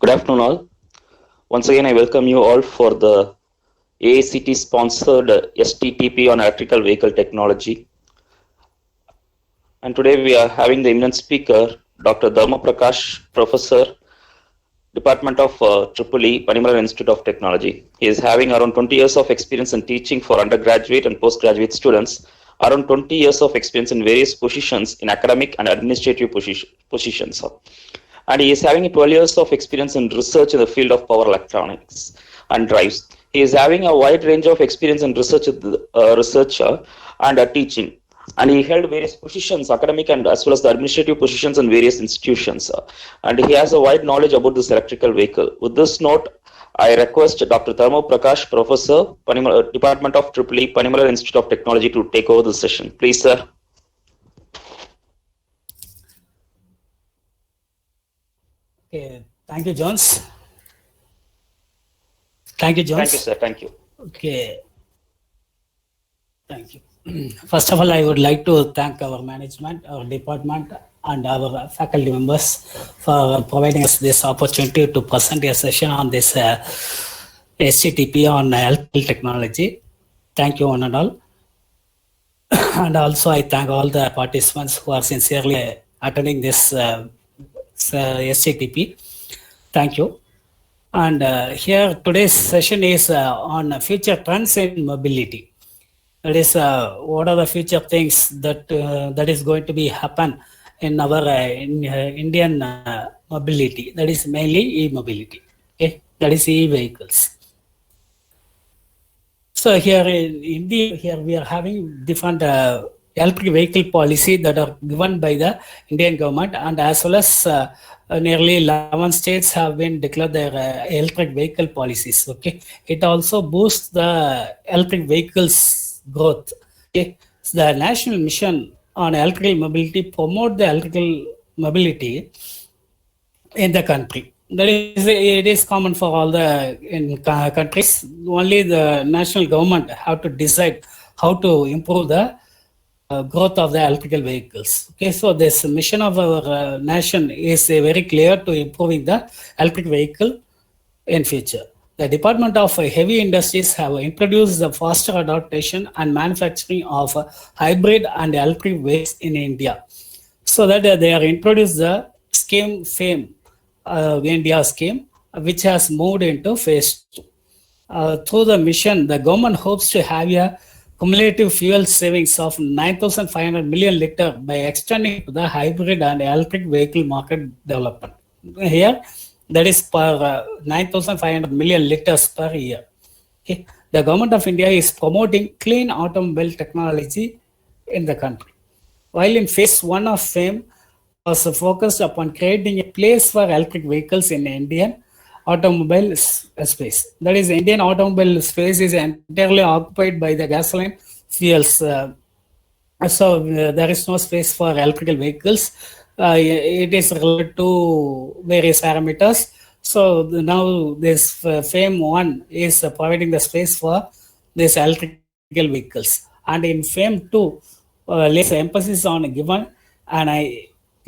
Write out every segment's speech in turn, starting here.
Good afternoon, all. Once again, I welcome you all for the AICT sponsored STTP on electrical vehicle technology. And today we are having the eminent speaker, Dr. Dharma Prakash, Professor, Department of EEE, Panimalar Institute of Technology. He is having around 20 years of experience in teaching for undergraduate and postgraduate students, around 20 years of experience in various positions in academic and administrative positions. And he is having 12 years of experience in research in the field of power electronics and drives. He is having a wide range of experience in researcher and teaching. And he held various positions, academic and as well as the administrative positions in various institutions. And he has a wide knowledge about this electrical vehicle. With this note, I request Dr. Dharma Prakash, Professor, Department of EEE, Panimalar Institute of Technology, to take over the session. Please, sir. Okay, thank you, Jones. Thank you, Jones. Thank you, sir. Thank you. Okay. Thank you. First of all, I would like to thank our management, our department, and our faculty members for providing us this opportunity to present a session on this STTP on electrical technology. Thank you, one and all. And also, I thank all the participants who are sincerely attending this STTP. Thank you. And here today's session is on future trends in mobility. That is, what are the future things that that is going to be happen in our Indian mobility? That is mainly e-mobility. Okay, that is e-vehicles. So here in India, here we are having different electric vehicle policy that are given by the Indian government, and as well as nearly 11 states have been declared their electric vehicle policies. Okay, it also boosts the electric vehicles growth. Okay, so the national mission on electrical mobility promote the electrical mobility in the country. That is, it is common for all the countries. Only the national government have to decide how to improve the growth of the electrical vehicles. Okay, so this mission of our nation is very clear to improving the electric vehicle in future. The Department of Heavy Industries have introduced the faster adaptation and manufacturing of hybrid and electric vehicles in India. So that they are introduced the scheme FAME, India scheme, which has moved into phase 2. Through the mission, the government hopes to have a cumulative fuel savings of 9,500 million liters by extending to the hybrid and electric vehicle market development. Here, that is per 9,500 million liters per year. Okay. The government of India is promoting clean automobile technology in the country. While in phase 1 of FAME was focused upon creating a place for electric vehicles in Indian automobile space. That is, Indian automobile space is entirely occupied by the gasoline fuels. So there is no space for electrical vehicles. It is related to various parameters. So now this FAME 1 is providing the space for these electrical vehicles. And in FAME 2, less emphasis on given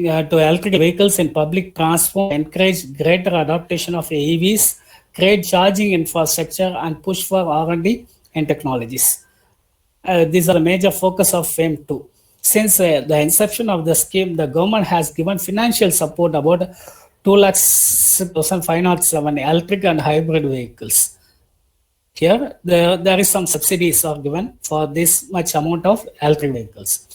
to electric vehicles in public transport, encourage greater adaptation of EVs, create charging infrastructure, and push for R&D and technologies. These are the major focus of FAME 2. Since the inception of the scheme, the government has given financial support about 2,06,507 electric and hybrid vehicles. Here, there is some subsidies are given for this much amount of electric vehicles.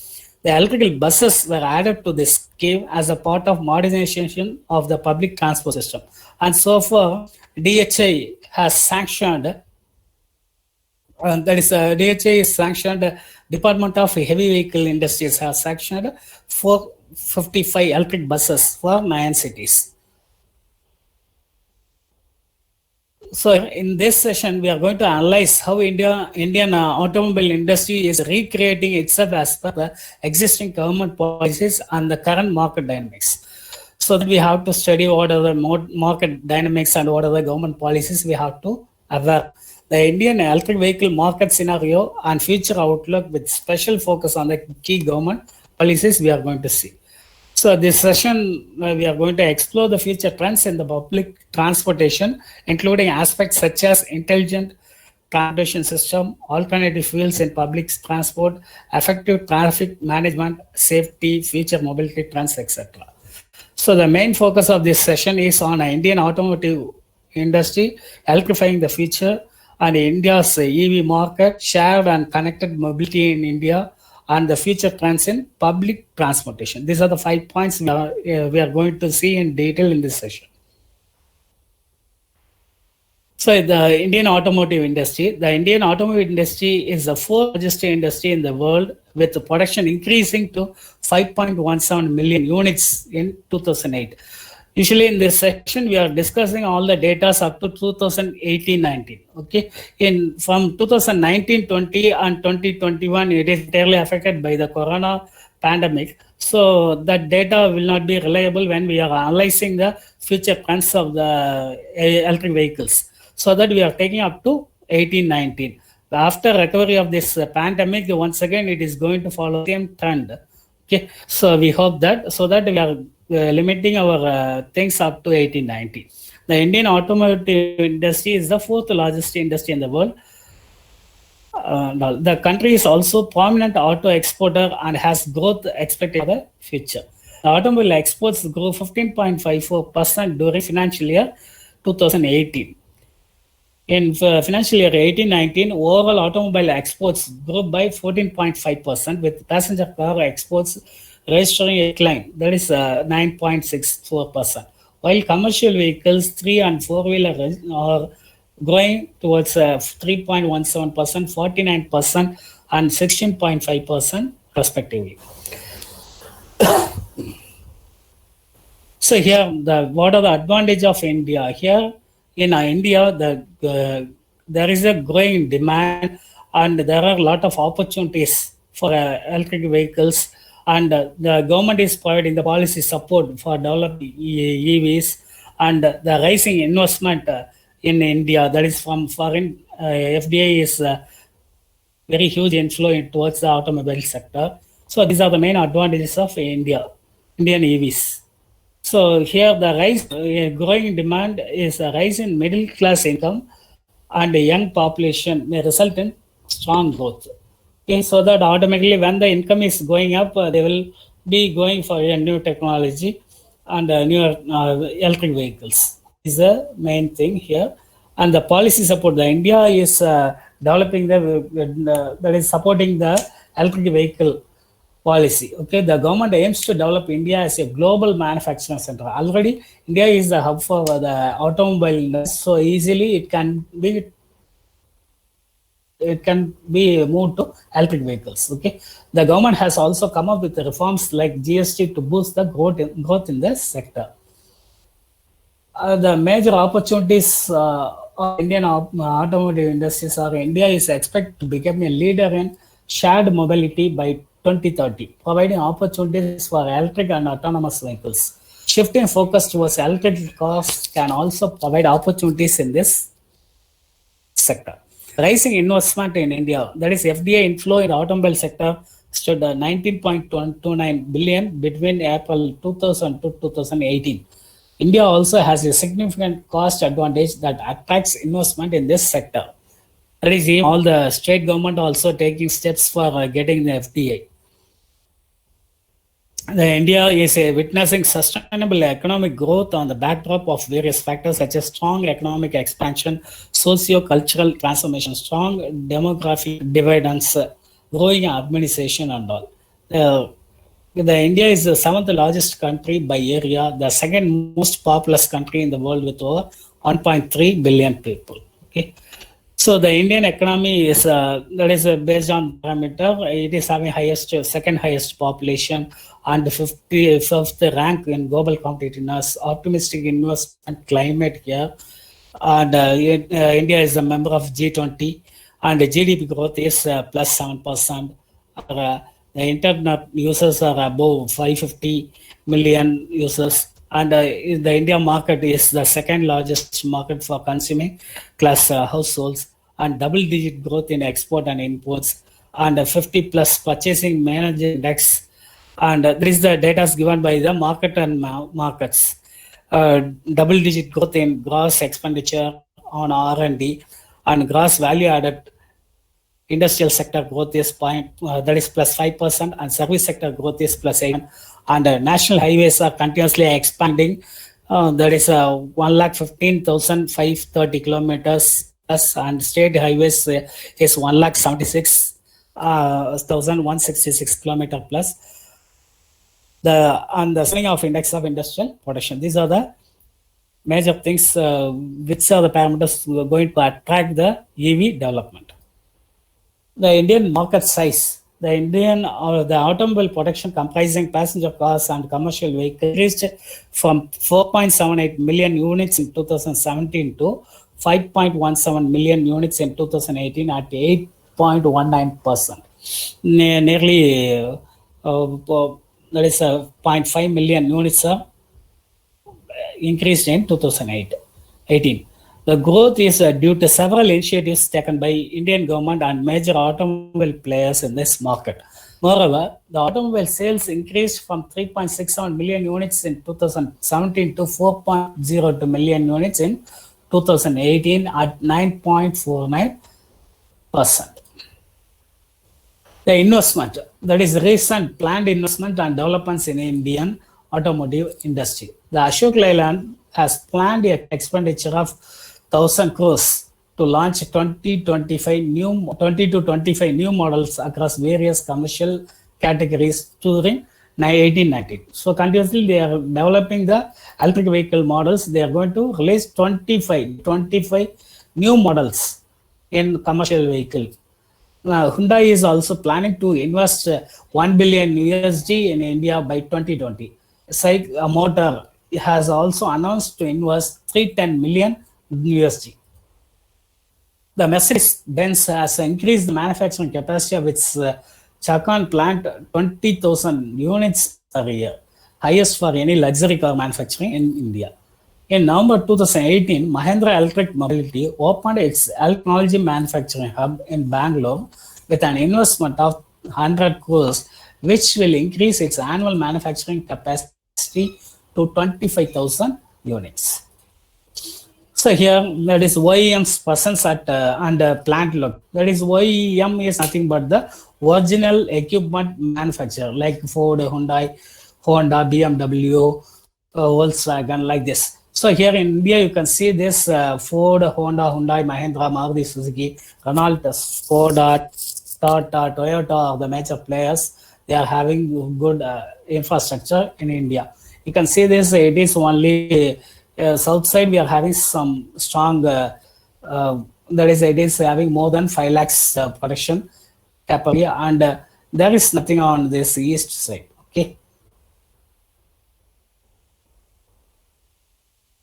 The electrical buses were added to this scheme as a part of modernization of the public transport system. And so far, DHI has sanctioned, DHI is sanctioned, Department of Heavy Vehicle Industries has sanctioned 455 electric buses for 9 cities. So in this session, we are going to analyze how Indian automobile industry is recreating itself as per the existing government policies and the current market dynamics. So that we have to study what are the market dynamics and what are the government policies we have to aware. The Indian electric vehicle market scenario and future outlook with special focus on the key government policies we are going to see. So this session, we are going to explore the future trends in the public transportation, including aspects such as intelligent transportation system, alternative fuels in public transport, effective traffic management, safety, future mobility trends, etc. So the main focus of this session is on Indian automotive industry, electrifying the future, and India's EV market, shared and connected mobility in India, and the future trends in public transportation. These are the 5 points we are going to see in detail in this session. So the Indian automotive industry is the fourth largest industry in the world, with the production increasing to 5.17 million units in 2008. Usually in this section, we are discussing all the data up to 2018-19. Okay, from 2019-20 and 2021, it is entirely affected by the corona pandemic. So that data will not be reliable when we are analyzing the future trends of the electric vehicles. So that we are taking up to 18-19. After recovery of this pandemic, once again it is going to follow the same trend. Okay, so we hope that, so that we are limiting our things up to 18-19. The Indian automotive industry is the fourth largest industry in the world. The country is also prominent auto exporter and has growth expected for the future. The automobile exports grew 15.54% during financial year 2018. In financial year 18-19, overall automobile exports grew by 14.5%, with passenger car exports registering a decline, that is 9.64%. While commercial vehicles, 3 and 4-wheeler are growing towards 3.17%, 49%, and 16.5% respectively. So here, what are the advantages of India? Here in India, there is a growing demand, and there are a lot of opportunities for electric vehicles, and the government is providing the policy support for developing EVs, and the rising investment in India, that is from foreign FDI, is very huge inflow towards the automobile sector. So these are the main advantages of Indian EVs. So here the growing demand is a rise in middle class income, and a young population may result in strong growth. Okay, so that automatically when the income is going up, they will be going for a new technology and newer electric vehicles. Is the main thing here. And the policy support, the India is developing that is supporting the electric vehicle policy. Okay, the government aims to develop India as a global manufacturing center. Already, India is the hub for the automobile industry, so easily it can be moved to electric vehicles. Okay, the government has also come up with reforms like GST to boost the growth in the sector. The major opportunities of Indian automotive industries are: India is expected to become a leader in shared mobility by 2030, providing opportunities for electric and autonomous vehicles. Shifting focus towards electric cars can also provide opportunities in this sector. Rising investment in India, that is FDI inflow in the automobile sector, stood 19.29 billion between April 2000 to 2018. India also has a significant cost advantage that attracts investment in this sector. That is, all the state government also taking steps for getting the FDI. India is witnessing sustainable economic growth on the backdrop of various factors such as strong economic expansion, socio-cultural transformation, strong demographic dividends, growing urbanization, and all. India is the 7th largest country by area, the second most populous country in the world with over 1.3 billion people. Okay. So the Indian economy is based on parameter. It is having second highest population and 55th rank in global competitiveness, optimistic investment climate here. And India is a member of G20, and the GDP growth is plus 7%. The internet users are above 550 million users, and the India market is the second largest market for consuming class households, and double-digit growth in export and imports, and 50 plus purchasing manager index, And there is the data is given by the market and markets. Double-digit growth in gross expenditure on R&D and gross value added. Industrial sector growth is that is plus 5%, and service sector growth is plus 8%. And national highways are continuously expanding. That is 1,15,530 kilometers plus, and state highways is 1,76,166 kilometer plus. And the selling of index of industrial production. These are the major things which are the parameters going to attract the EV development. The Indian market size. The automobile production comprising passenger cars and commercial vehicles increased from 4.78 million units in 2017 to 5.17 million units in 2018 at 8.19%. Nearly that is 0.5 million units are increased in 2018. The growth is due to several initiatives taken by Indian government and major automobile players in this market. Moreover, the automobile sales increased from 3.67 million units in 2017 to 4.02 million units in 2018 at 9.49%. The investment, that is recent planned investment and developments in Indian automotive industry. The Ashok Leyland has planned an expenditure of 1,000 crores to launch 20 to 25 new models across various commercial categories during 18-19. So continuously they are developing the electric vehicle models. They are going to release 25 new models in commercial vehicle. Hyundai is also planning to invest $1 billion in India by 2020. SAIC Motor has also announced to invest $310 million. The Mercedes-Benz has increased the manufacturing capacity of its Chakan plant 20,000 units per year, highest for any luxury car manufacturing in India. In November 2018, Mahindra Electric Mobility opened its technology manufacturing hub in Bangalore with an investment of 100 crores, which will increase its annual manufacturing capacity to 25,000 units. So here, that is OEM's presence at and plant look. That is OEM is nothing but the original equipment manufacturer like Ford, Hyundai, Honda, BMW, Volkswagen, like this. So here in India, you can see this Ford, Honda, Hyundai, Mahindra, Maruti Suzuki, Renault, Skoda, Tata, Toyota are the major players. They are having good infrastructure in India. You can see this, it is only south side, we are having some strong, that is, it is having more than 5 lakhs production capacity, and there is nothing on this east side. Okay.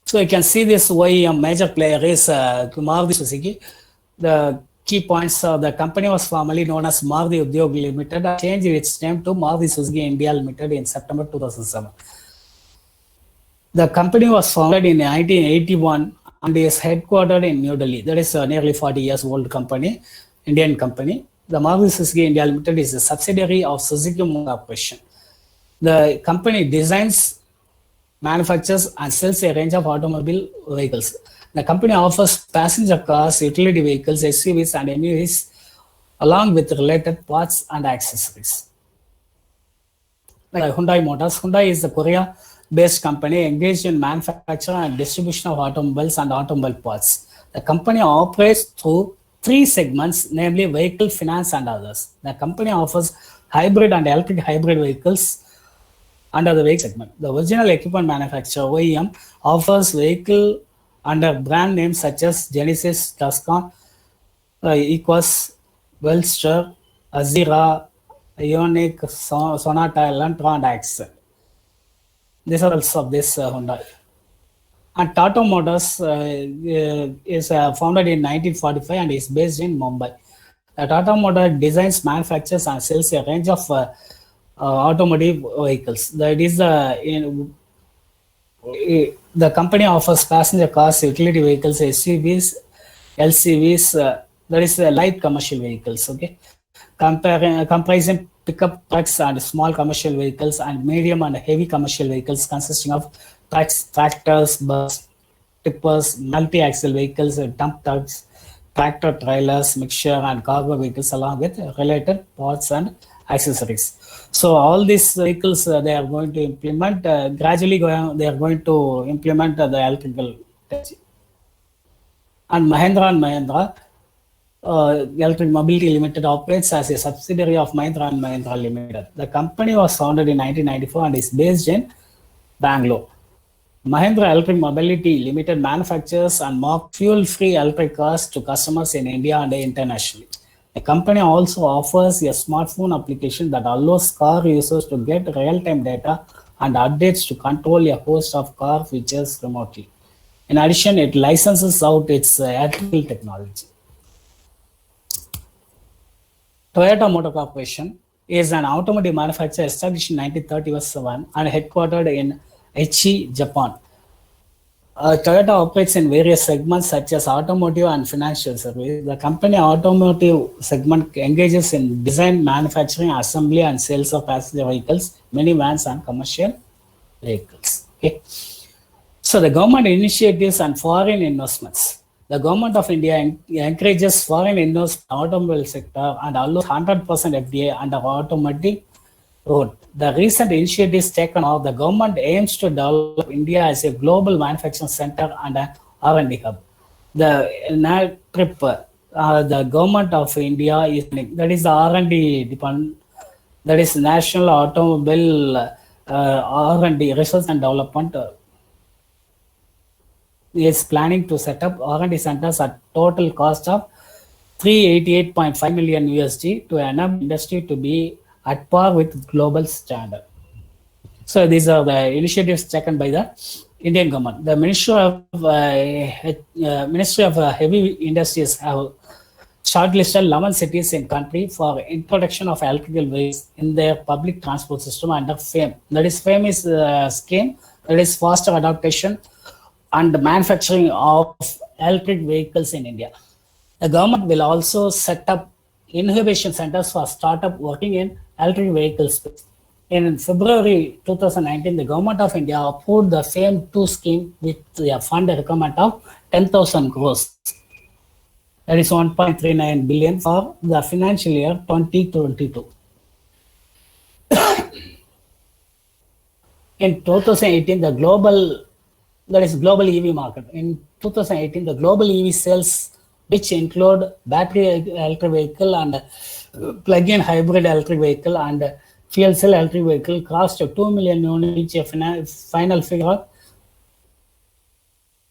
So you can see this OEM major player is Maruti Suzuki. The key points of the company was formerly known as Maruti Udyog Limited, changed its name to Maruti Suzuki India Limited in September 2007. The company was founded in 1981 and is headquartered in New Delhi. That is nearly 40 years old company, Indian company. The Maruti Suzuki India Limited is a subsidiary of Suzuki Motor Corporation. The company designs, manufactures and sells a range of automobile vehicles. The company offers passenger cars, utility vehicles, SUVs and MUVs along with related parts and accessories. Like Hyundai Motors. Hyundai is a Korea-based company engaged in manufacture and distribution of automobiles and automobile parts. The company operates through 3 segments, namely vehicle, finance and others. The company offers hybrid and electric hybrid vehicles under the vehicle segment. The original equipment manufacturer, OEM, offers vehicle under brand names such as Genesis, Tuscon, Equus, Wellster, Azira, Ioniq, Sonata, Elantra and Axel. These are also of this Hyundai. And Tata Motors is founded in 1945 and is based in Mumbai. The Tata Motors designs, manufactures and sells a range of automotive vehicles. That is the company offers passenger cars, utility vehicles, SUVs, LCVs, that is light commercial vehicles, okay, comprising pickup trucks and small commercial vehicles, and medium and heavy commercial vehicles consisting of trucks, tractors, bus, tippers, multi-axle vehicles, dump trucks, tractor trailers, mixture and cargo vehicles, along with related parts and accessories. So all these vehicles they are going to implement gradually. They are going to implement the electrical technology. And Mahindra Electric Mobility Limited operates as a subsidiary of Mahindra and Mahindra Limited. The company was founded in 1994 and is based in Bangalore. Mahindra Electric Mobility Limited manufactures and markets fuel-free electric cars to customers in India and internationally. The company also offers a smartphone application that allows car users to get real-time data and updates to control a host of car features remotely. In addition, it licenses out its electrical technology. Toyota Motor Corporation is an automotive manufacturer established in 1937 and headquartered in Aichi, Japan. Toyota operates in various segments such as automotive and financial services. The company automotive segment engages in design, manufacturing, assembly, and sales of passenger vehicles, minivans, and commercial vehicles. Okay. So the government initiatives and foreign investments. The government of India encourages foreign investment in the automobile sector and allows 100% FDI under automotive road. The recent initiatives taken are the government aims to develop India as a global manufacturing center and an R&D hub. The NATRIP, the government of India is that is the R&D department, that is National Automobile R&D Research and Development. Is planning to set up R&D centers at total cost of $388.5 million USD to enable industry to be at par with global standard. So these are the initiatives taken by the Indian government. The Ministry of Heavy Industries have shortlisted 11 cities in country for introduction of electrical vehicles in their public transport system under FAME. That is FAME is a scheme that is faster adaptation and manufacturing of electric vehicles in India. The government will also set up incubation centers for startup working in electric vehicle space. In February 2019, the government of India approved the FAME 2 scheme with a fund requirement of 10,000 crores. That is 1.39 billion for the financial year 2022. In 2018, the global EV market. In 2018, the global EV sales, which include battery electric vehicle and plug-in hybrid electric vehicle and fuel cell electric vehicle, crossed 2 million units, a final figure of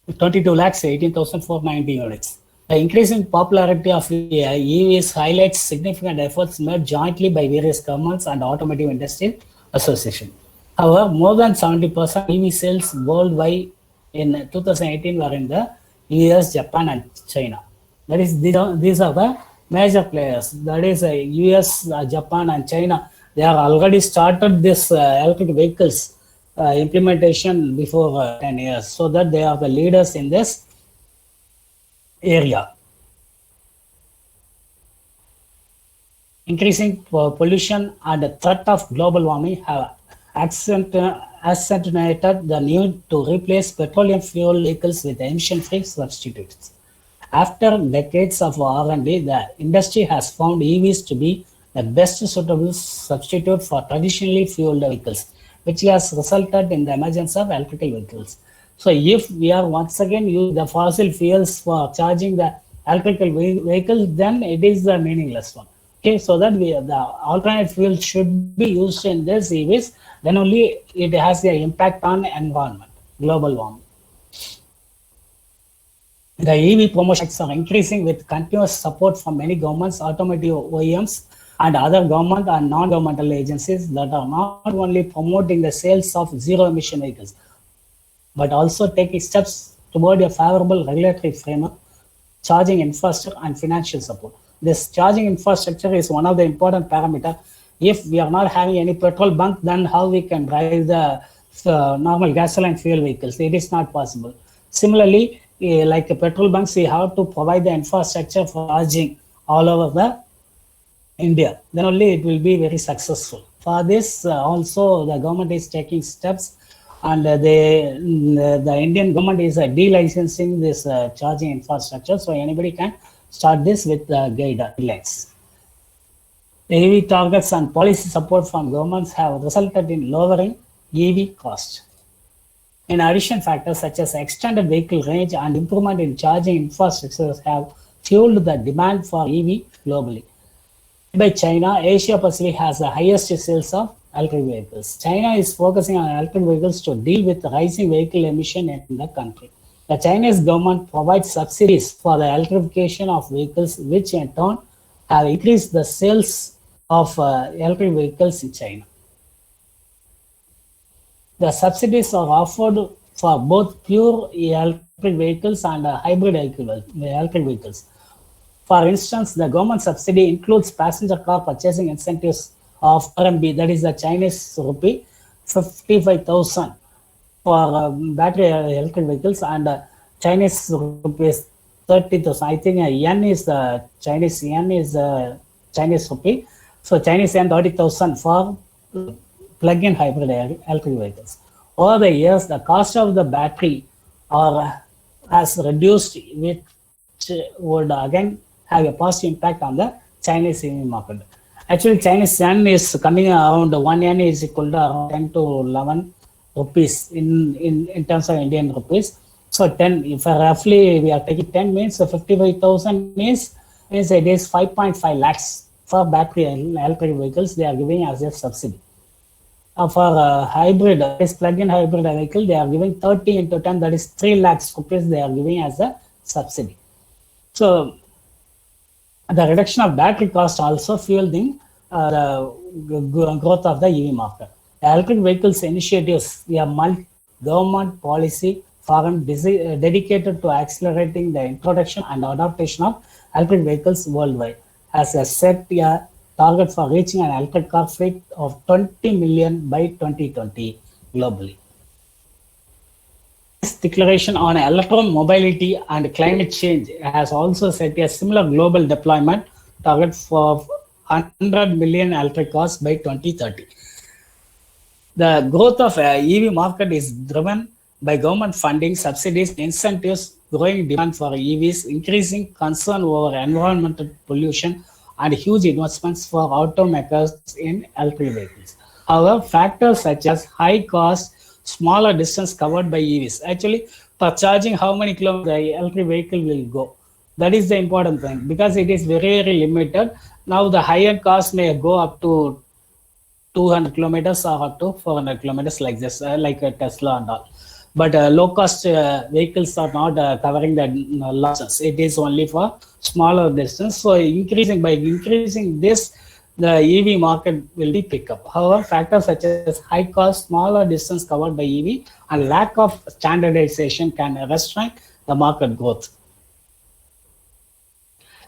22,18,490 units. The increasing popularity of EVs highlights significant efforts made jointly by various governments and automotive industry association. However, more than 70% EV sales worldwide in 2018 were in the US, Japan, and China. That is, these are the major players. That is, US, Japan, and China. They are already started this electric vehicles implementation before 10 years, so that they are the leaders in this area. Increasing pollution and the threat of global warming have accentuated the need to replace petroleum fuel vehicles with emission-free substitutes. After decades of R&D, the industry has found EVs to be the best suitable substitute for traditionally fueled vehicles, which has resulted in the emergence of electrical vehicles. So if we are once again use the fossil fuels for charging the electrical vehicles, then it is the meaningless one. Okay, so that the alternate fuel should be used in this EVs, then only it has the impact on environment, global warming. The EV promotions are increasing with continuous support from many governments, automotive OEMs, and other government and non-governmental agencies that are not only promoting the sales of zero-emission vehicles, but also taking steps toward a favorable regulatory framework, charging infrastructure, and financial support. This charging infrastructure is one of the important parameters. If we are not having any petrol bunk, then how we can drive the normal gasoline fuel vehicles? It is not possible. Similarly, like the petrol bunks, we have to provide the infrastructure for charging all over the India, then only it will be very successful. For this, also the government is taking steps, and the Indian government is delicensing this charging infrastructure, so anybody can start this with guidelines. The EV targets and policy support from governments have resulted in lowering EV cost. In addition, factors such as extended vehicle range and improvement in charging infrastructures have fueled the demand for EV globally. By China, Asia Pacific has the highest sales of electric vehicles. China is focusing on electric vehicles to deal with rising vehicle emission in the country. The Chinese government provides subsidies for the electrification of vehicles, which in turn have increased the sales of electric vehicles in China. The subsidies are offered for both pure electric vehicles and hybrid electric vehicles. For instance, the government subsidy includes passenger car purchasing incentives of RMB, that is the Chinese rupee, 55,000 for battery electric vehicles, and Chinese rupees 30,000. I think yen is the Chinese rupee. So Chinese yen 30,000 for plug-in hybrid electric vehicles. Over the years, the cost of the battery has reduced, which would again have a positive impact on the Chinese EV market. Actually, Chinese yen is coming around 1 yen is equal to around 10 to 11 rupees in terms of Indian rupees. So 10, if roughly we are taking 10 means, so 55,000 means it is 5.5 lakhs for battery electric vehicles they are giving as a subsidy. For hybrid, this plug-in hybrid vehicle, they are giving 30 into 10, that is 3 lakhs rupees they are giving as a subsidy. So the reduction of battery cost also fueling the growth of the EV market. The electric vehicles initiatives, we have government policy forum dedicated to accelerating the introduction and adaptation of electric vehicles worldwide, has set a target for reaching an electric car fleet of 20 million by 2020 globally. This declaration on electromobility and climate change has also set a similar global deployment target for 100 million electric cars by 2030. The growth of EV market is driven by government funding, subsidies, incentives, growing demand for EVs, increasing concern over environmental pollution, and huge investments for automakers in electric vehicles. However, factors such as high cost, smaller distance covered by EVs. Actually, for charging, how many kilometers the electric vehicle will go? That is the important thing, because it is very, very limited. Now, the higher cost may go up to 200 kilometers or up to 400 kilometers like this, like a Tesla and all. But low-cost vehicles are not covering the losses. It is only for smaller distance. So by increasing this, the EV market will be pick up. However, factors such as high cost, smaller distance covered by EV, and lack of standardization can restrain the market growth.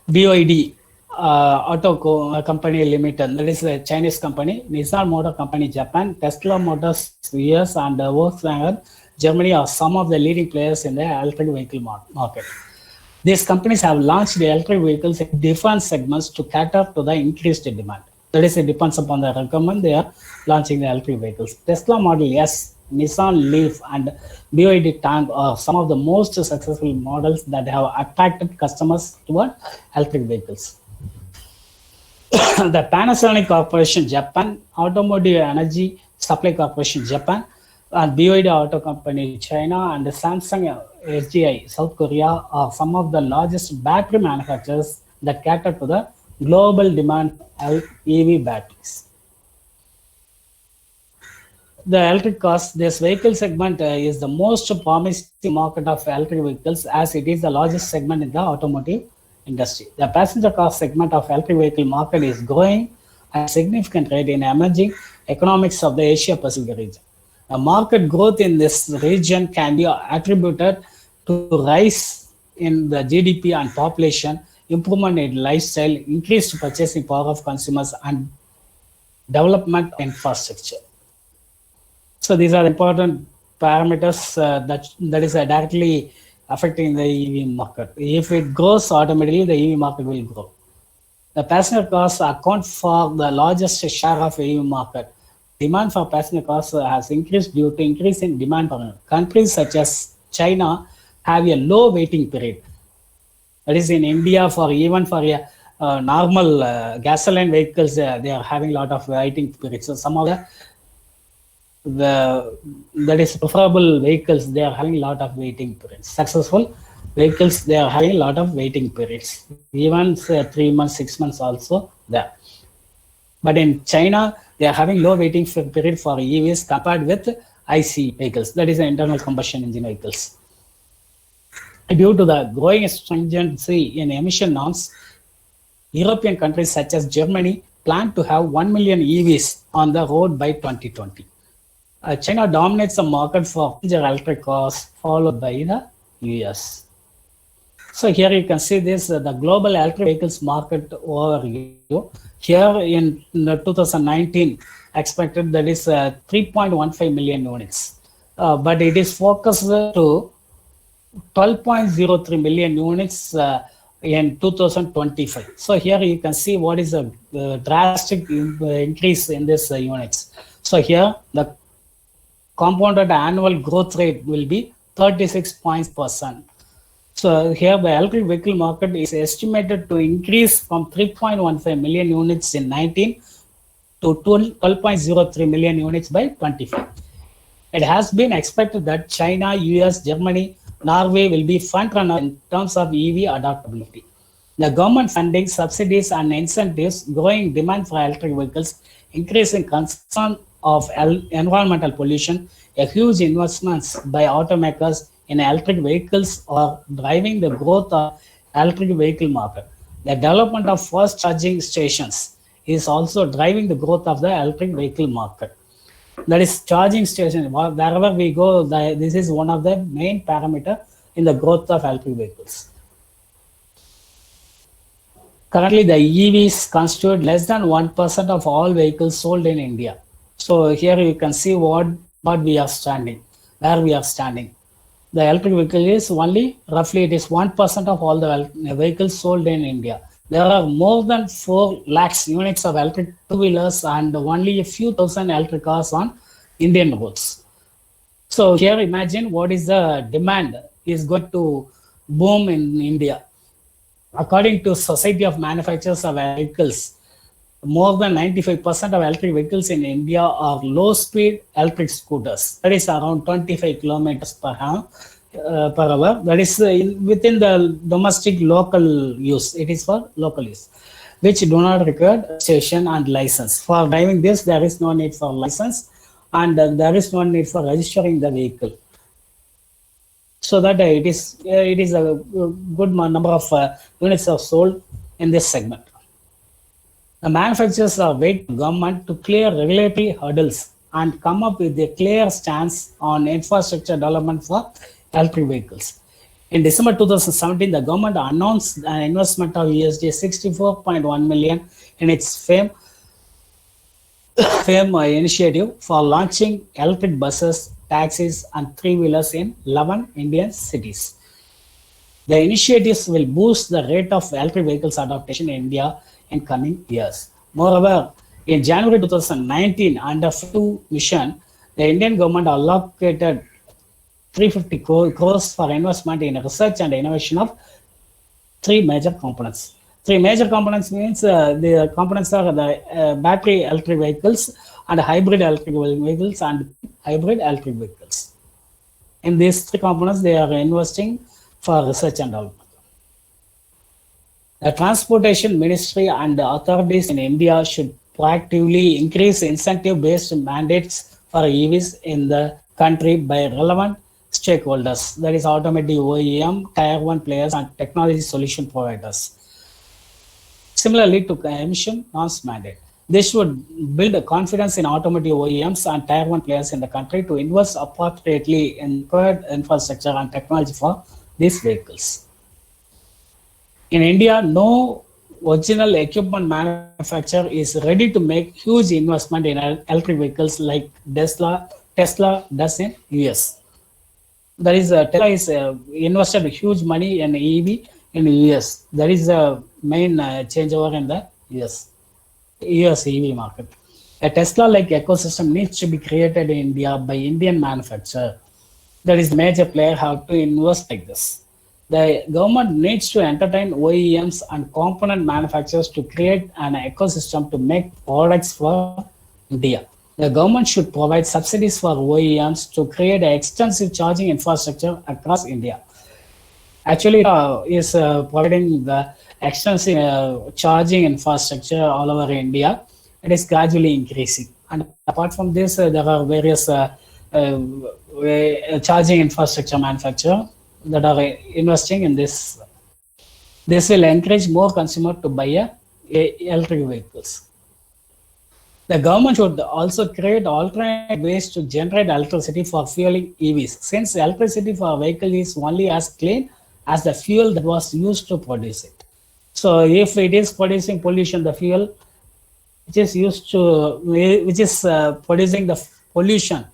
BYD Auto Company Limited, that is a Chinese company, Nissan Motor Company Japan, Tesla Motors US, and Volkswagen Germany are some of the leading players in the electric vehicle market. These companies have launched the electric vehicles in different segments to cater to the increased demand. That is, it depends upon the requirement, they are launching the electric vehicles. Tesla Model S, Nissan Leaf, and BYD Tang are some of the most successful models that have attracted customers toward electric vehicles. The Panasonic Corporation Japan, Automotive Energy Supply Corporation Japan, and BYD Auto Company China, and the Samsung SDI South Korea are some of the largest battery manufacturers that cater to the global demand of EV batteries. The electric cars, this vehicle segment is the most promising market of electric vehicles, as it is the largest segment in the automotive industry. The passenger car segment of electric vehicle market is growing at a significant rate in emerging economics of the Asia Pacific region. The market growth in this region can be attributed to rise in the GDP and population, improvement in lifestyle, increased purchasing power of consumers, and development infrastructure. So these are important parameters that is directly affecting the EV market. If it grows, automatically the EV market will grow. The passenger cars account for the largest share of EU market. Demand for passenger cars has increased due to increase in demand from countries such as China have a low waiting period. That is in India for even for a normal gasoline vehicles, they are having a lot of waiting periods. So some of the that is preferable vehicles, they are having a lot of waiting periods. Successful vehicles, they are having a lot of waiting periods. Even 3 months, 6 months also there. But in China, they are having low waiting period for EVs compared with IC vehicles. That is the internal combustion engine vehicles. Due to the growing stringency in emission norms, European countries such as Germany plan to have 1 million EVs on the road by 2020. China dominates the market for electric cars, followed by the US. So here you can see this, the global electric vehicles market overview. Here in 2019, expected that is 3.15 million units. But it is focused to 12.03 million units in 2025. So here you can see what is a drastic increase in this units. So here the compounded annual growth rate will be 36%. So here the electric vehicle market is estimated to increase from 3.15 million units in 19 to 12.03 million units by 25. It has been expected that China, US, Germany, Norway will be front runner in terms of EV adaptability. The government funding, subsidies and incentives, growing demand for electric vehicles, increasing concern of environmental pollution, a huge investments by automakers in electric vehicles are driving the growth of electric vehicle market. The development of fast charging stations is also driving the growth of the electric vehicle market. That is charging station. Wherever we go, this is one of the main parameter in the growth of electric vehicles. Currently, the EVs constitute less than 1% of all vehicles sold in India. So here you can see what we are standing, where we are standing. The electric vehicle is only roughly it is 1% of all the vehicles sold in India. There are more than 4 lakhs units of electric two-wheelers and only a few thousand electric cars on Indian roads. So here imagine what is the demand is going to boom in India. According to Society of Manufacturers of Vehicles, more than 95% of electric vehicles in India are low-speed electric scooters. That is around 25 kilometers per hour. That is within the domestic local use. It is for local use, which do not require registration and license. For driving this, there is no need for license, and there is no need for registering the vehicle. So that it is a good number of units are sold in this segment. The manufacturers are waiting for government to clear regulatory hurdles and come up with a clear stance on infrastructure development for electric vehicles. In December 2017, the government announced an investment of USD 64.1 million in its FAME initiative for launching electric buses, taxis, and three-wheelers in 11 Indian cities. The initiatives will boost the rate of electric vehicles adoption in India in coming years. Moreover, in January 2019, under FITU mission, the Indian government allocated 350 crores for investment in research and innovation of 3 major components. 3 major components means the components are the battery electric vehicles and hybrid electric vehicles and hybrid electric vehicles. In these 3 components, they are investing for research and development. The Transportation Ministry and the authorities in India should proactively increase incentive-based mandates for EVs in the country by relevant stakeholders, that is automotive OEM, Tier 1 players, and technology solution providers. Similarly to emission norms mandate, this would build a confidence in automotive OEMs and Tier 1 players in the country to invest appropriately in required infrastructure and technology for these vehicles. In India, no original equipment manufacturer is ready to make huge investment in electric vehicles like Tesla does in US. That is, Tesla is invested huge money in EV in US. That is the main changeover in the US EV market. A Tesla-like ecosystem needs to be created in India by Indian manufacturer. That is the major player have to invest like this. The government needs to entertain OEMs and component manufacturers to create an ecosystem to make products for India. The government should provide subsidies for OEMs to create an extensive charging infrastructure across India. Actually, is providing the extensive charging infrastructure all over India. It is gradually increasing. And apart from this, there are various charging infrastructure manufacturer that are investing in this. This will encourage more consumers to buy electric vehicles. The government should also create alternate ways to generate electricity for fueling EVs, since electricity for a vehicle is only as clean as the fuel that was used to produce it. So if it is producing pollution, the fuel which is producing the pollution,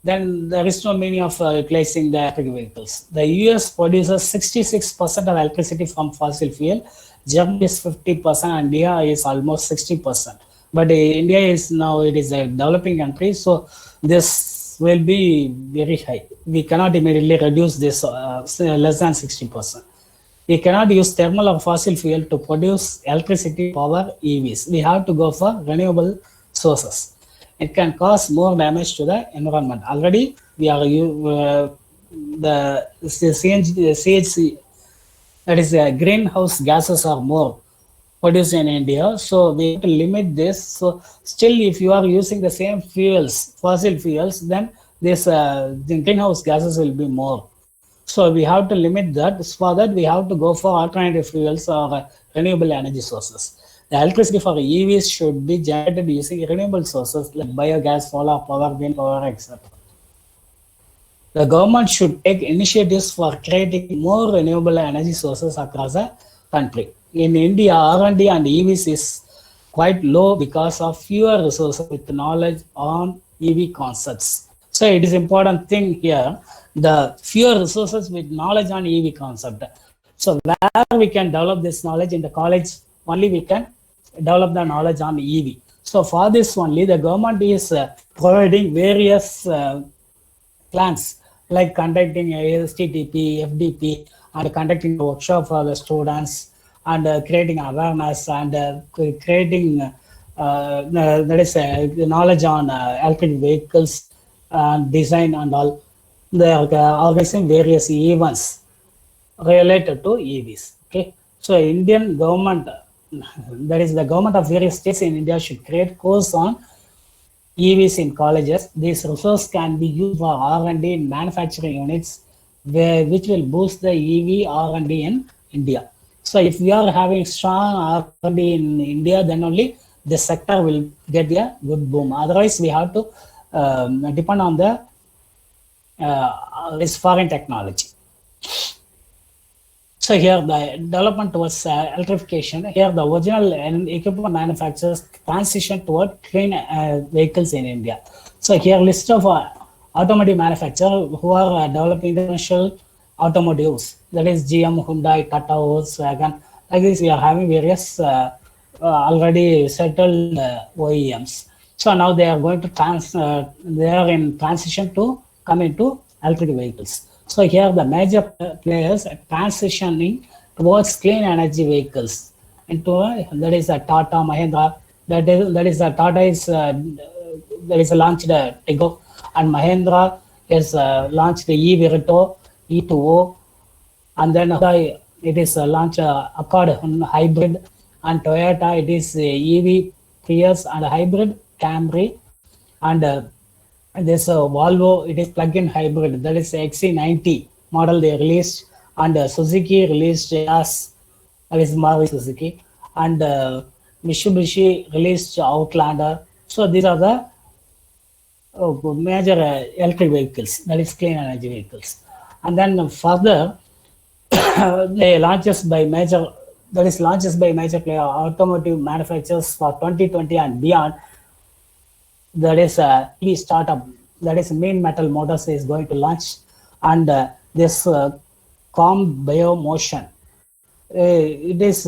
then there is no meaning of replacing the electric vehicles. The US produces 66% of electricity from fossil fuel, Germany is 50%, and India is almost 60%. But India is now, it is a developing country, so this will be very high. We cannot immediately reduce this less than 60%. We cannot use thermal or fossil fuel to produce electricity power EVs. We have to go for renewable sources. It can cause more damage to the environment. Already, we are the CHC, that is greenhouse gases, are more produced in India. So we have to limit this. So still, if you are using the same fuels, fossil fuels, then this the greenhouse gases will be more. So we have to limit that. For that, we have to go for alternative fuels or renewable energy sources. The electricity for EVs should be generated using renewable sources like biogas, solar power, wind power, etc. The government should take initiatives for creating more renewable energy sources across the country. In India, R&D and EVs is quite low because of fewer resources with knowledge on EV concepts. So it is important thing here, the fewer resources with knowledge on EV concept. So where we can develop this knowledge in the college, only we can develop the knowledge on EV. So for this only, the government is providing various plans like conducting STTP, FDP, and conducting a workshop for the students, and creating awareness, and creating that is knowledge on electric vehicles design and all. They are organizing various events related to EVs. Okay, so Indian government, that is the government of various states in India, should create course on EVs in colleges. These resources can be used for R&D in manufacturing units, which will boost the EV R&D in India. So if we are having strong R&D in India, then only the sector will get a good boom. Otherwise, we have to depend on the this foreign technology. So here the development towards electrification. Here the original equipment manufacturers transition toward clean vehicles in India. So here list of automotive manufacturers who are developing international automotives. That is GM, Hyundai, Tata, Volkswagen. Like this, we are having various already settled OEMs. So now they are going to they are in transition to come into electric vehicles. So here the major players are transitioning towards clean energy vehicles into that is a Tata, Mahindra. That is a Tata is there is a launched Tiggo, and Mahindra is launched the e-Verito, E2O, and then it is launched Accord hybrid, and Toyota it is EV Prius and hybrid Camry, and this Volvo, it is plug-in hybrid, that is XC90 model they released, and Suzuki released as that is Maruti Suzuki, and Mitsubishi released Outlander. So these are the major electric vehicles, that is clean energy vehicles. And then further, they launches by major player automotive manufacturers for 2020 and beyond. That is EV startup, that is Main Metal Motors is going to launch, and this Calm Bio Motion, it is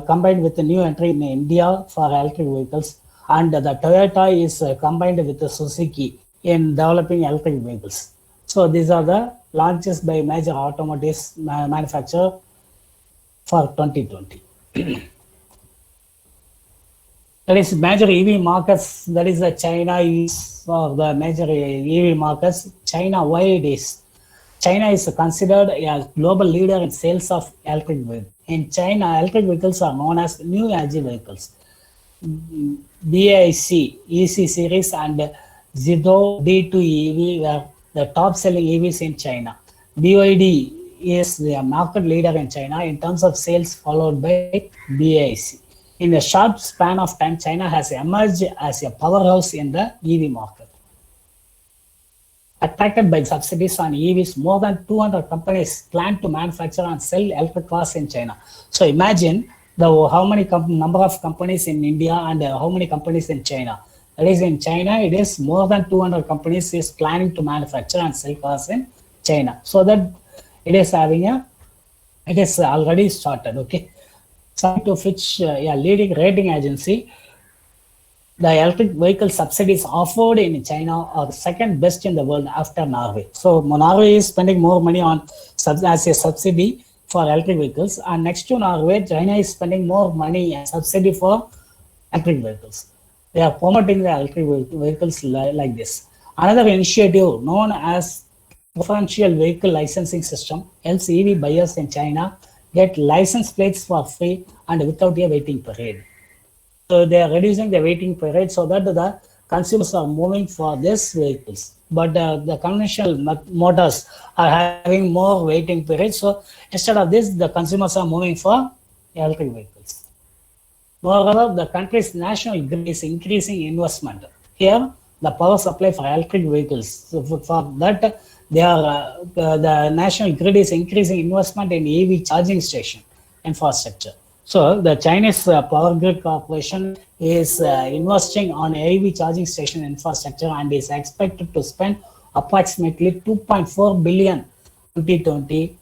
combined with the new entry in India for electric vehicles, and the Toyota is combined with the Suzuki in developing electric vehicles. So these are the launches by major automotive manufacturer for 2020. That is major EV markets. That is the China is for the major EV markets. China, why it is? China is considered a global leader in sales of electric vehicles. In China, electric vehicles are known as new energy vehicles. BAIC, EC series, and Zido D2 EV were the top selling EVs in China. BYD is the market leader in China in terms of sales, followed by BAIC. In a short span of time, China has emerged as a powerhouse in the EV market. Attracted by subsidies on EVs, more than 200 companies plan to manufacture and sell electric cars in China. So imagine how many number of companies in India and how many companies in China. That is, in China, it is more than 200 companies is planning to manufacture and sell cars in China. So that it is already started. Okay. According to Fitch, a leading rating agency, the electric vehicle subsidies offered in China are the second best in the world after Norway. So Norway is spending more money on as a subsidy for electric vehicles, and next to Norway, China is spending more money as subsidy for electric vehicles. They are promoting the electric vehicles like this. Another initiative known as preferential vehicle licensing system helps EV buyers in China get license plates for free and without a waiting period. So they are reducing the waiting period so that the consumers are moving for these vehicles. But the conventional motors are having more waiting period. So instead of this, the consumers are moving for electric vehicles. Moreover, the country's national grid is increasing investment. Here, the power supply for electric vehicles. So for that, the national grid is increasing investment in EV charging station infrastructure. So the Chinese Power Grid Corporation is investing on EV charging station infrastructure and is expected to spend approximately 2.4 billion in 2020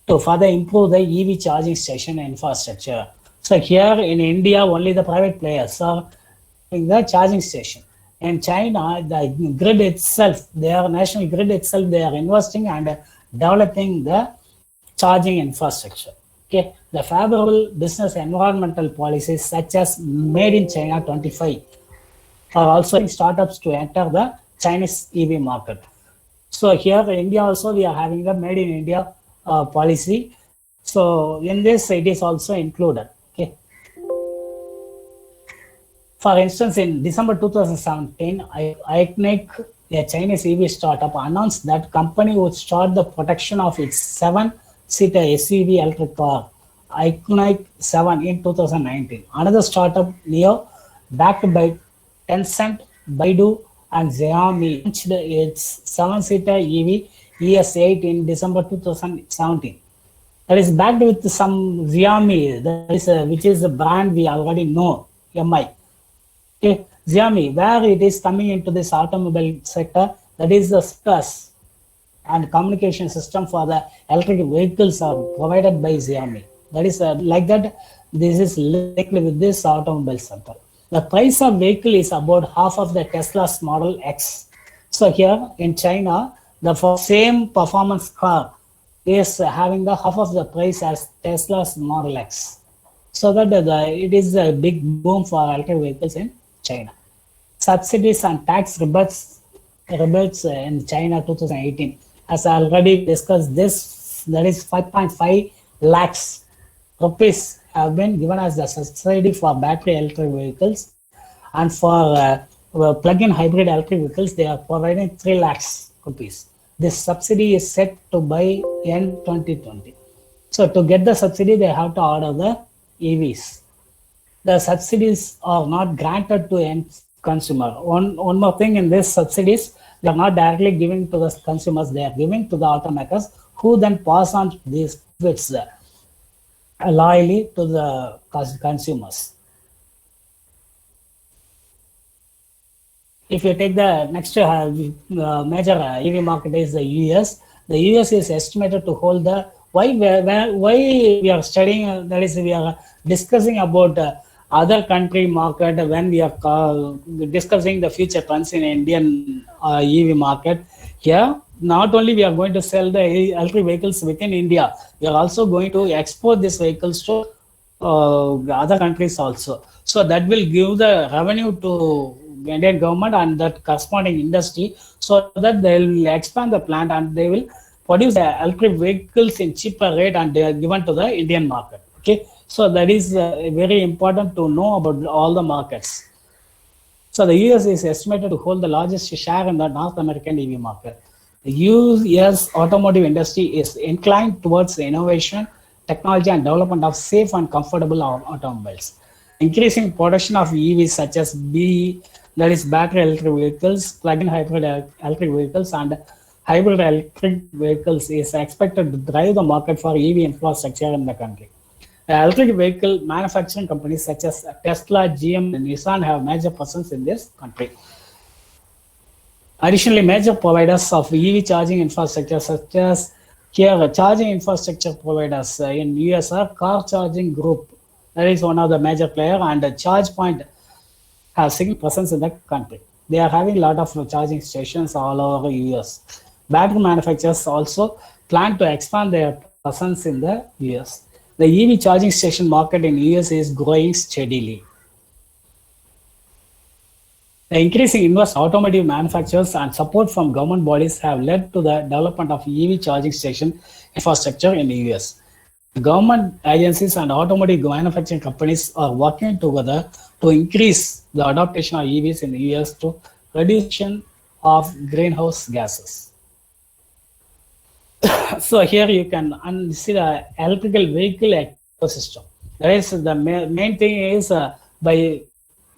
to further improve the EV charging station infrastructure. So here in India, only the private players are in the charging station. In China, the grid itself, their national grid itself, they are investing and developing the charging infrastructure. Okay, the favorable business environmental policies such as Made in China 25 are also startups to enter the Chinese EV market. So here in India also we are having the Made in India policy. So in this it is also included. Okay. For instance, in December 2017, iQNIQ, a Chinese EV startup, announced that company would start the production of its 7-seater SUV electric car, iQNIQ 7, in 2019. Another startup, NIO, backed by Tencent, Baidu, and Xiaomi, launched its 7-seater EV ES8 in December 2017. That is backed with some Xiaomi, that is which is a brand we already know, MI. Okay, Xiaomi, where it is coming into this automobile sector, that is the SCAS and communication system for the electric vehicles are provided by Xiaomi. That is like that, this is linked with this automobile sector. The price of vehicle is about half of the Tesla's Model X. So here in China, the same performance car is having the half of the price as Tesla's Model X. So that it is a big boom for electric vehicles in China. Subsidies and tax rebates in China 2018. As I already discussed, this that is 5.5 lakhs rupees have been given as the subsidy for battery electric vehicles, and for plug-in hybrid electric vehicles they are providing 3 lakhs rupees. This subsidy is set to by end 2020. So to get the subsidy, they have to order the EVs. The subsidies are not granted to end consumer. One more thing in this subsidies, they are not directly giving to the consumers, they are giving to the automakers who then pass on these benefits loyally to the consumers. If you take the next major EV market is the US. The US is estimated to hold the why we are studying, that is, we are discussing about other country market when we are discussing the future trends in Indian EV market. Here, not only we are going to sell the electric vehicles within India, we are also going to export these vehicles to other countries also. So that will give the revenue to Indian government and that corresponding industry, so that they will expand the plant and they will produce the electric vehicles in cheaper rate and they are given to the Indian market. Okay, so that is very important to know about all the markets. So the US is estimated to hold the largest share in the North American EV market. The US automotive industry is inclined towards innovation, technology, and development of safe and comfortable automobiles. Increasing production of EVs such as BE, that is battery electric vehicles, plug-in hybrid electric vehicles, and hybrid electric vehicles is expected to drive the market for EV infrastructure in the country. Electric vehicle manufacturing companies such as Tesla, GM, and Nissan have major presence in this country. Additionally, major providers of EV charging infrastructure such as here charging infrastructure providers in US are Car Charging Group, that is one of the major player, and ChargePoint have significant presence in the country. They are having a lot of charging stations all over US. Battery manufacturers also plan to expand their presence in the US. The EV charging station market in US is growing steadily. The increasing investment in automotive manufacturers and support from government bodies have led to the development of EV charging station infrastructure in the US. Government agencies and automotive manufacturing companies are working together to increase the adoption of EVs in the US to reduction of greenhouse gases. So here you can see the electrical vehicle ecosystem. That is, the main thing is by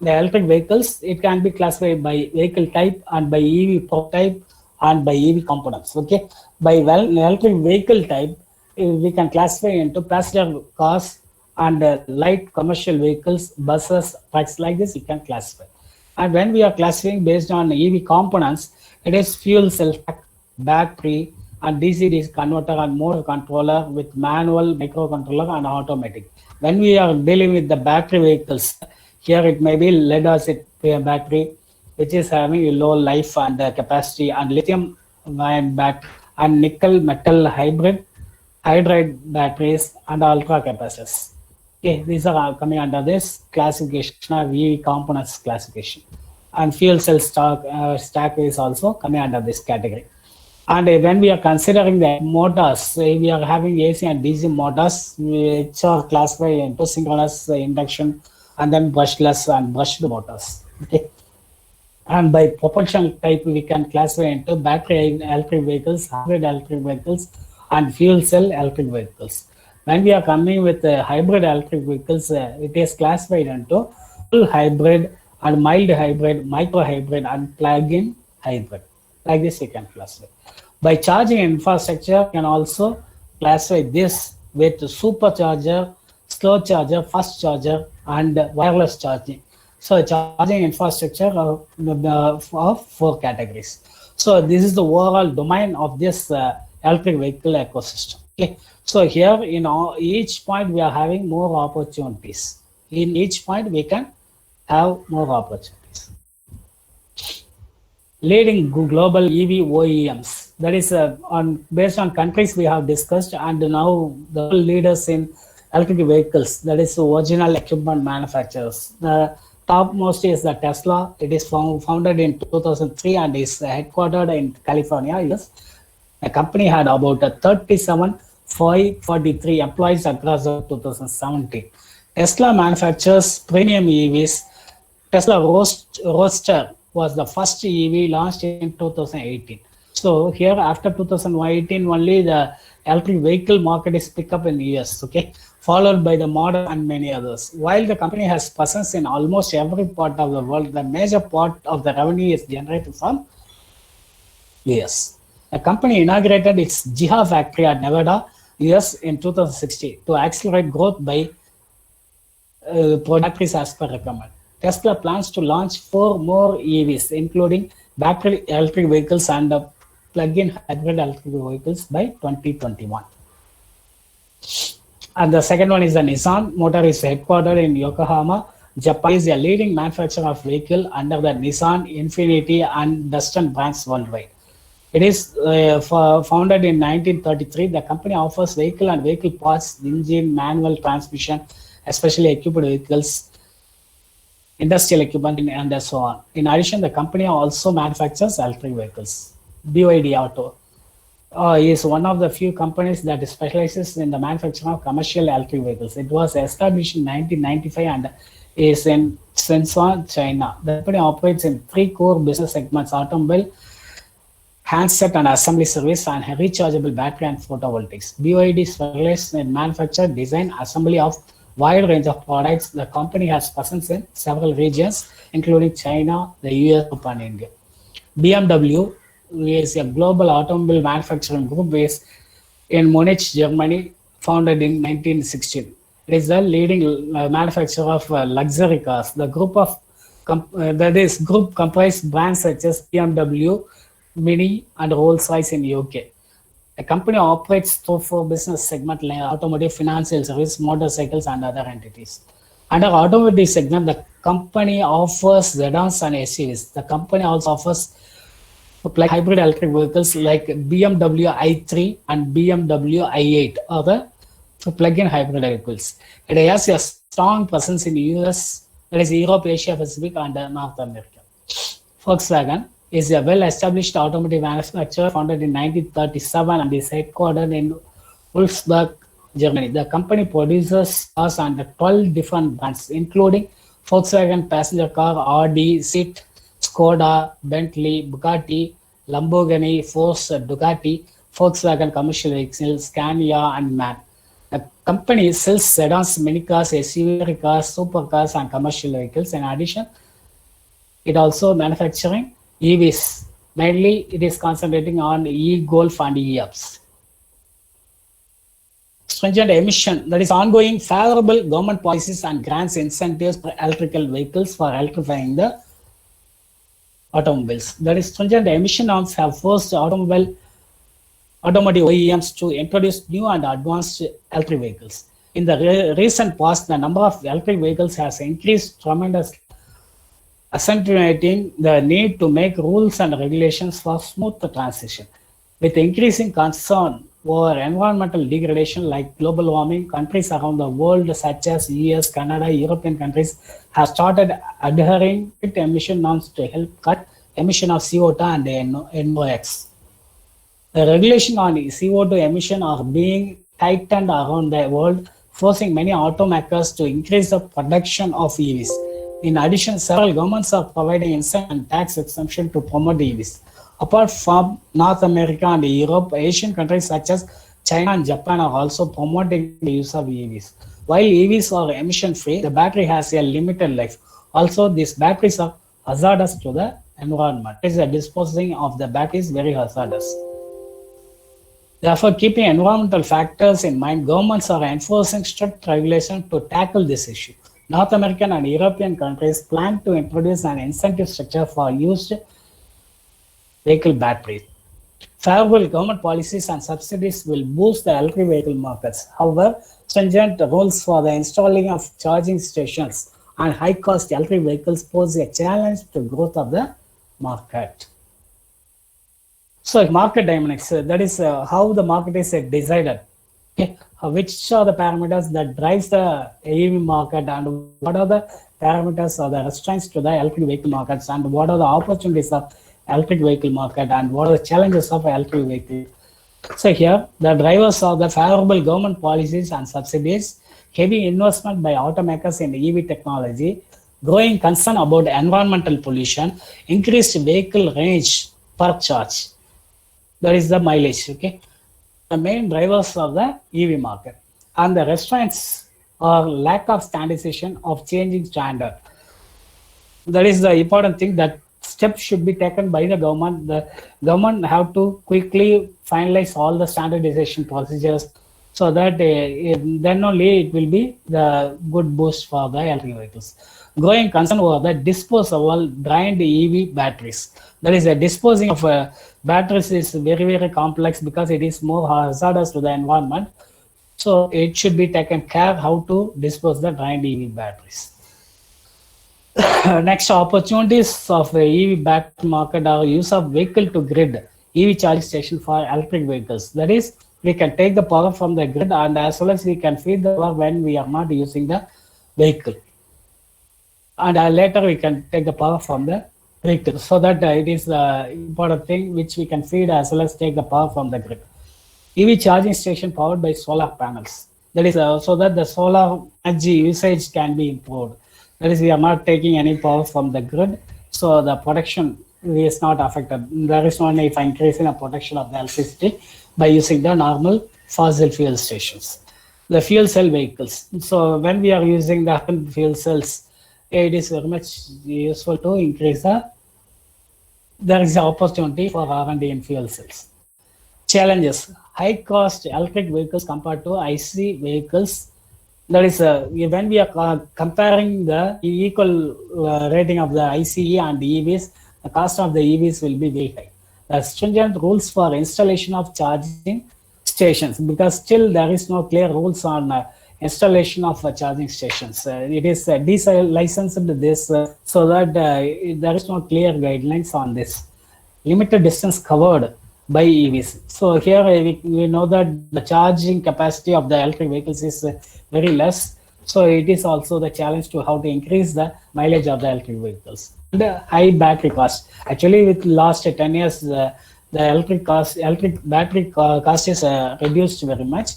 the electric vehicles, it can be classified by vehicle type and by EV prototype and by EV components. Okay, by electric vehicle type, we can classify into passenger cars and light commercial vehicles, buses, trucks, like this we can classify. And when we are classifying based on EV components, it is fuel cell pack, battery, and DC-DC converter and motor controller with manual, microcontroller, and automatic. When we are dealing with the battery vehicles, here it may be lead acid battery, which is having a low life and capacity, and lithium-ion battery, and nickel metal hydride batteries, and ultra capacitors. Okay, these are coming under this classification of EV components classification. And fuel cell stack is also coming under this category. And when we are considering the motors, we are having AC and DC motors, which are classified into synchronous, induction, and then brushless and brushed motors. Okay. And by propulsion type, we can classify into battery electric vehicles, hybrid electric vehicles, and fuel cell electric vehicles. When we are coming with hybrid electric vehicles, it is classified into full hybrid and mild hybrid, micro hybrid, and plug-in hybrid. Like this, we can classify. By charging infrastructure, can also classify this with supercharger, slow charger, fast charger, and wireless charging. So charging infrastructure of 4 categories. So this is the overall domain of this electric vehicle ecosystem. Okay. So here in each point we are having more opportunities. In each point we can have more opportunities. Leading global EV OEMs. That is based on countries we have discussed, and now the leaders in electric vehicles, that is original equipment manufacturers. The topmost is the Tesla. It is founded in 2003 and is headquartered in California, US. The company had about 37,543 employees across 2017. Tesla manufactures premium EVs. Tesla Roadster was the first EV launched in 2018. So here after 2018 only the electric vehicle market is picked up in the US, okay, followed by the Model and many others. While the company has presence in almost every part of the world, the major part of the revenue is generated from US. The company inaugurated its Jiha factory at Nevada, US in 2016 to accelerate growth by batteries as per recommend. Tesla plans to launch 4 more EVs, including battery electric vehicles and plug-in hybrid electric vehicles by 2021. And the second one is the Nissan Motor is headquartered in Yokohama, Japan. Is a leading manufacturer of vehicle under the Nissan, Infiniti, and Dustin brands worldwide. It is founded in 1933. The company offers vehicle and vehicle parts, engine, manual transmission, especially equipped vehicles, industrial equipment, and so on. In addition, the company also manufactures electric vehicles. BYD Auto is one of the few companies that specializes in the manufacturing of commercial electric vehicles. It was established in 1995 and is in Shenzhen, China. The company operates in three core business segments: automobile, handset and assembly service, and rechargeable battery and photovoltaics. BYD specializes in manufacture, design, assembly of wide range of products. The company has presence in several regions, including China, the US, and India. BMW is a global automobile manufacturing group based in Munich, Germany, founded in 1916. It is the leading manufacturer of luxury cars. The group of group comprises brands such as BMW, Mini, and Rolls-Royce in UK. The company operates through four business segments like automotive, financial service, motorcycles, and other entities. Under automotive segment, the company offers sedans and SUVs. The company also offers like hybrid electric vehicles like BMW i3 and BMW i8 are the plug-in hybrid vehicles. It has a strong presence in the US, that is Europe, Asia Pacific, and North America. Volkswagen is a well-established automotive manufacturer founded in 1937 and is headquartered in Wolfsburg, Germany. The company produces cars under 12 different brands, including Volkswagen passenger car, Audi, Seat, Skoda, Bentley, Bugatti, Lamborghini, Porsche, Ducati, Volkswagen commercial vehicles, Scania, and MAN. The company sells sedans, minicars, SUV cars, supercars, and commercial vehicles. In addition, it also manufacturing EVs. Mainly, it is concentrating on e-Golf and e-Ups. Stringent emission, that is ongoing favorable government policies and grants incentives for electrical vehicles for electrifying the automobiles. That is, stringent emission norms have forced automotive OEMs to introduce new and advanced electric vehicles. In the recent past, the number of electric vehicles has increased tremendously, accentuating the need to make rules and regulations for smooth transition. With increasing concern over environmental degradation like global warming, countries around the world such as US, Canada, European countries have started adhering to emission norms to help cut emission of CO2 and NOx. The regulation on CO2 emission are being tightened around the world, forcing many automakers to increase the production of EVs. In addition, several governments are providing incentive and tax exemption to promote EVs. Apart from North America and Europe, Asian countries such as China and Japan are also promoting the use of EVs. While EVs are emission-free, the battery has a limited life. Also, these batteries are hazardous to the environment. The disposing of the battery is very hazardous. Therefore, keeping environmental factors in mind, governments are enforcing strict regulation to tackle this issue. North American and European countries plan to introduce an incentive structure for used vehicle batteries. Favorable government policies and subsidies will boost the electric vehicle markets. However, stringent rules for the installing of charging stations and high-cost electric vehicles pose a challenge to growth of the market. So, market dynamics, that is how the market is decided. Okay. Which are the parameters that drives the EV market, and what are the parameters or the restraints to the electric vehicle markets, and what are the opportunities of electric vehicle market, and what are the challenges of electric vehicle. So here, the drivers are the favorable government policies and subsidies, heavy investment by automakers in EV technology, growing concern about environmental pollution, increased vehicle range per charge. That is the mileage, okay? The main drivers of the EV market. And the restraints are lack of standardization of changing standard. That is the important thing, that steps should be taken by the government. The government have to quickly finalize all the standardization procedures, so that then only it will be the good boost for the electric vehicles. Growing concern over the disposable drained EV batteries. That is, disposing of batteries is very, very complex because it is more hazardous to the environment. So it should be taken care how to dispose the drained EV batteries. Next, opportunities of the EV battery market are use of vehicle to grid EV charging station for electric vehicles. That is, we can take the power from the grid and as well as we can feed the power when we are not using the vehicle. And later we can take the power from the vehicle. So that it is the important thing which we can feed as well as take the power from the grid. EV charging station powered by solar panels. That is so that the solar energy usage can be improved. That is, we are not taking any power from the grid, so the production is not affected. There is no need for increasing the production of the electricity by using the normal fossil fuel stations. The fuel cell vehicles. So when we are using the fuel cells, it is very much useful to increase there is an opportunity for R&D in fuel cells. Challenges: high cost electric vehicles compared to IC vehicles. That is, when we are comparing the equal rating of the ICE and EVs, the cost of the EVs will be very high. The stringent rules for installation of charging stations, because still there is no clear rules on installation of charging stations. It is licensed this so that there is no clear guidelines on this. Limited distance covered by EVs. So here we know that the charging capacity of the electric vehicles is very less. So it is also the challenge to how to increase the mileage of the electric vehicles. And high battery cost. Actually, with last 10 years, the electric battery cost is reduced very much.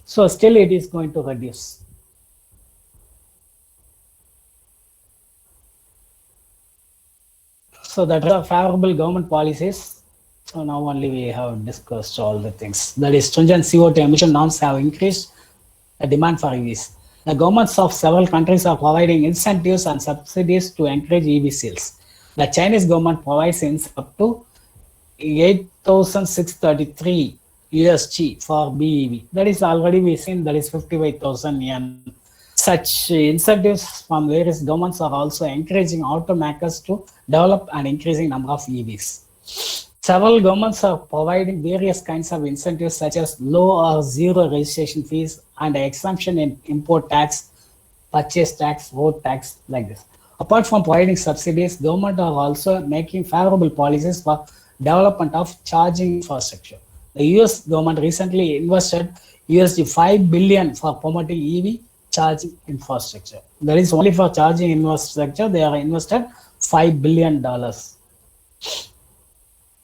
So still it is going to reduce. So that are favorable government policies. So now only we have discussed all the things. That is, stringent CO2 emission norms have increased the demand for EVs. The governments of several countries are providing incentives and subsidies to encourage EV sales. The Chinese government provides up to 8,633 USG for BEV. That is already we seen, that is 55,000 yen. Such incentives from various governments are also encouraging automakers to develop an increasing number of EVs. Several governments are providing various kinds of incentives such as low or zero registration fees and exemption in import tax, purchase tax, road tax, like this. Apart from providing subsidies, government are also making favorable policies for development of charging infrastructure. The US government recently invested $5 billion for promoting EV charging infrastructure. That is only for charging infrastructure, they are invested $5 billion.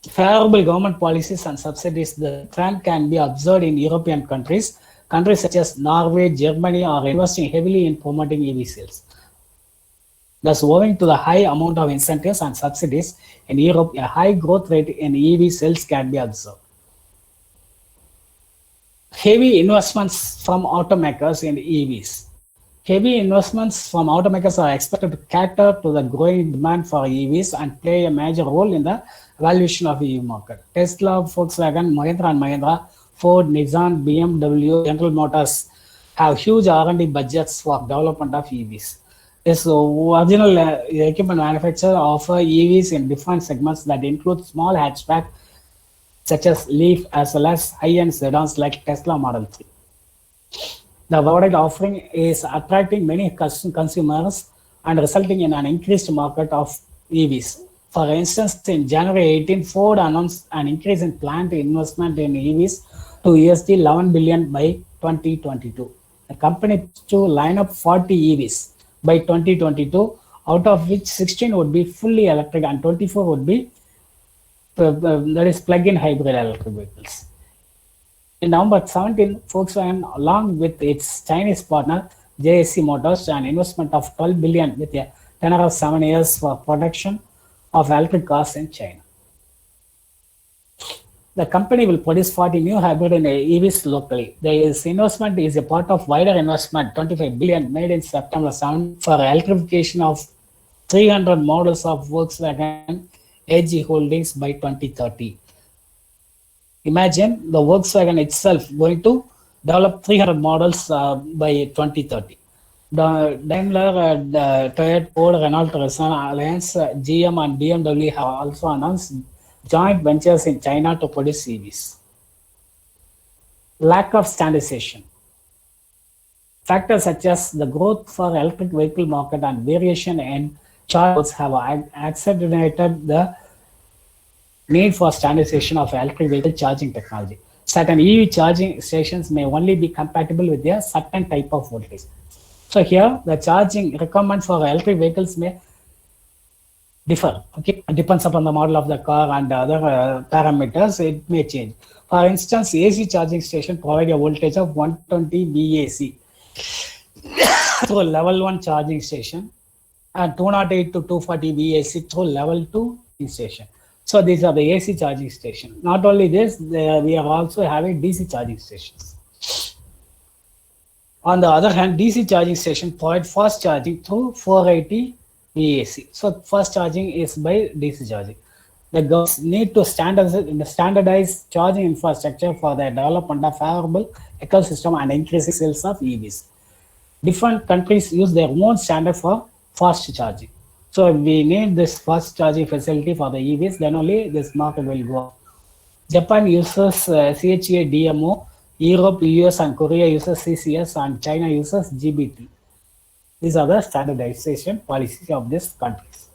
Favorable government policies and subsidies, the trend can be observed in European countries. Countries such as Norway, Germany are investing heavily in promoting EV sales. Thus, owing to the high amount of incentives and subsidies in Europe, a high growth rate in EV sales can be observed. Heavy investments from automakers in EVs. Heavy investments from automakers are expected to cater to the growing demand for EVs and play a major role in the evaluation of EV market. Tesla, Volkswagen, Mahindra & Mahindra, Ford, Nissan, BMW, General Motors have huge R&D budgets for development of EVs. This original equipment manufacturer offer EVs in different segments that include small hatchback such as Leaf as well as high-end sedans like Tesla Model 3. The product offering is attracting many consumers and resulting in an increased market of EVs. For instance, in January 18, Ford announced an increase in planned investment in EVs to $11 billion by 2022. The company plans to line up 40 EVs by 2022, out of which 16 would be fully electric and 24 would be that is plug-in hybrid electric vehicles. In November 17, Volkswagen, along with its Chinese partner JAC Motors, an investment of $12 billion with a tenure of 7 years for production of electric cars in China. The company will produce 40 new hybrid EVs locally. This investment is a part of wider investment, $25 billion, made in September 7 for electrification of 300 models of Volkswagen AG Holdings by 2030. Imagine the Volkswagen itself going to develop 300 models by 2030. The Daimler, Toyota, Ford, Renault, Nissan Alliance, GM and BMW have also announced joint ventures in China to produce EVs. Lack of standardization. Factors such as the growth for electric vehicle market and variation in charge have accelerated the need for standardization of electric vehicle charging technology. Certain EV charging stations may only be compatible with a certain type of voltage. So here, the charging requirement for electric vehicles may differ. Okay, it depends upon the model of the car and other parameters. It may change. For instance, AC charging station provide a voltage of 120 VAC through a level 1 charging station and 208 to 240 VAC through level 2 station. So these are the AC charging station. Not only this, we are also having DC charging stations. On the other hand, DC charging station provide fast charging through 480 VAC. So fast charging is by DC charging. The governments need to standardize charging infrastructure for the development of favorable ecosystem and increasing sales of EVs. Different countries use their own standard for fast charging. So we need this fast charging facility for the EVs, then only this market will go. Japan uses CHA DMO, Europe, US and Korea uses CCS and China uses GBT. These are the standardization policies of these countries.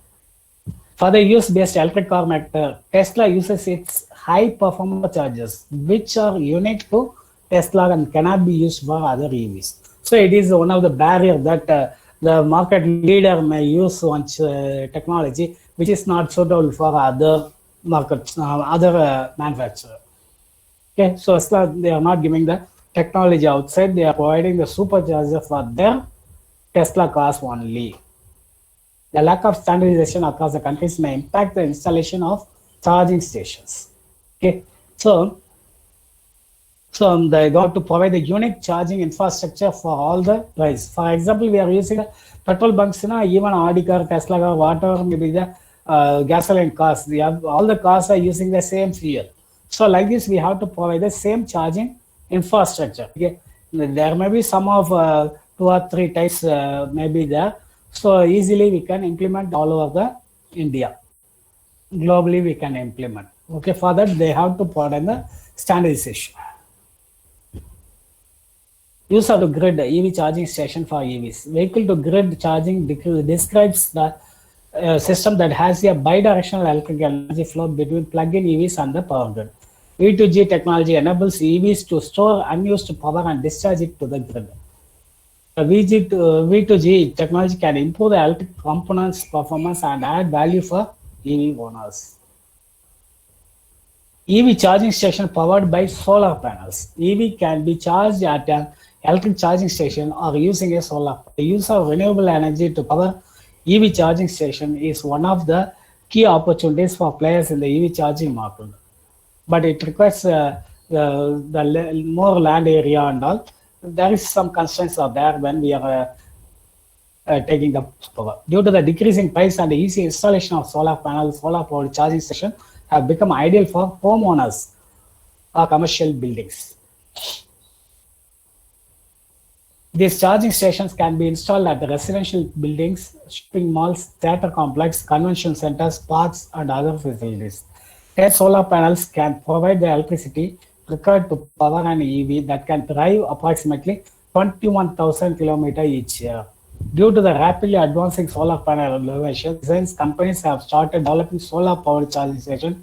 For the US-based electric car maker, Tesla uses its high-performance chargers, which are unique to Tesla and cannot be used for other EVs. So it is one of the barriers that the market leader may use one technology which is not suitable for other markets, other manufacturer. Okay, so they are not giving the technology outside; they are providing the supercharger for their Tesla cars only. The lack of standardization across the countries may impact the installation of charging stations. Okay, so they got to provide a unique charging infrastructure for all the price. For example, we are using petrol bunks, even Audi car, Tesla car, whatever maybe the gasoline cars. We have all the cars are using the same fuel. So like this, we have to provide the same charging infrastructure. Okay, there may be some of 2 or 3 types maybe there. So easily we can implement all over the India. Globally we can implement. Okay, for that they have to provide the standardization. Use of the grid EV charging station for EVs. Vehicle to grid charging describes the system that has a bidirectional electric energy flow between plug-in EVs and the power grid. V2G technology enables EVs to store unused power and discharge it to the grid. V2G technology can improve the electric components performance and add value for EV owners. EV charging station powered by solar panels. EV can be charged at an electric charging station or using a solar. The use of renewable energy to power EV charging station is one of the key opportunities for players in the EV charging market. But it requires the more land area and all. There is some constraints are there when we are taking the power. Due to the decreasing price and the easy installation of solar panels, solar powered charging station have become ideal for homeowners or commercial buildings. These charging stations can be installed at the residential buildings, shopping malls, theater complex, convention centers, parks, and other facilities. Their solar panels can provide the electricity required to power an EV that can drive approximately 21,000 kilometers each year. Due to the rapidly advancing solar panel innovation, companies have started developing solar powered charging stations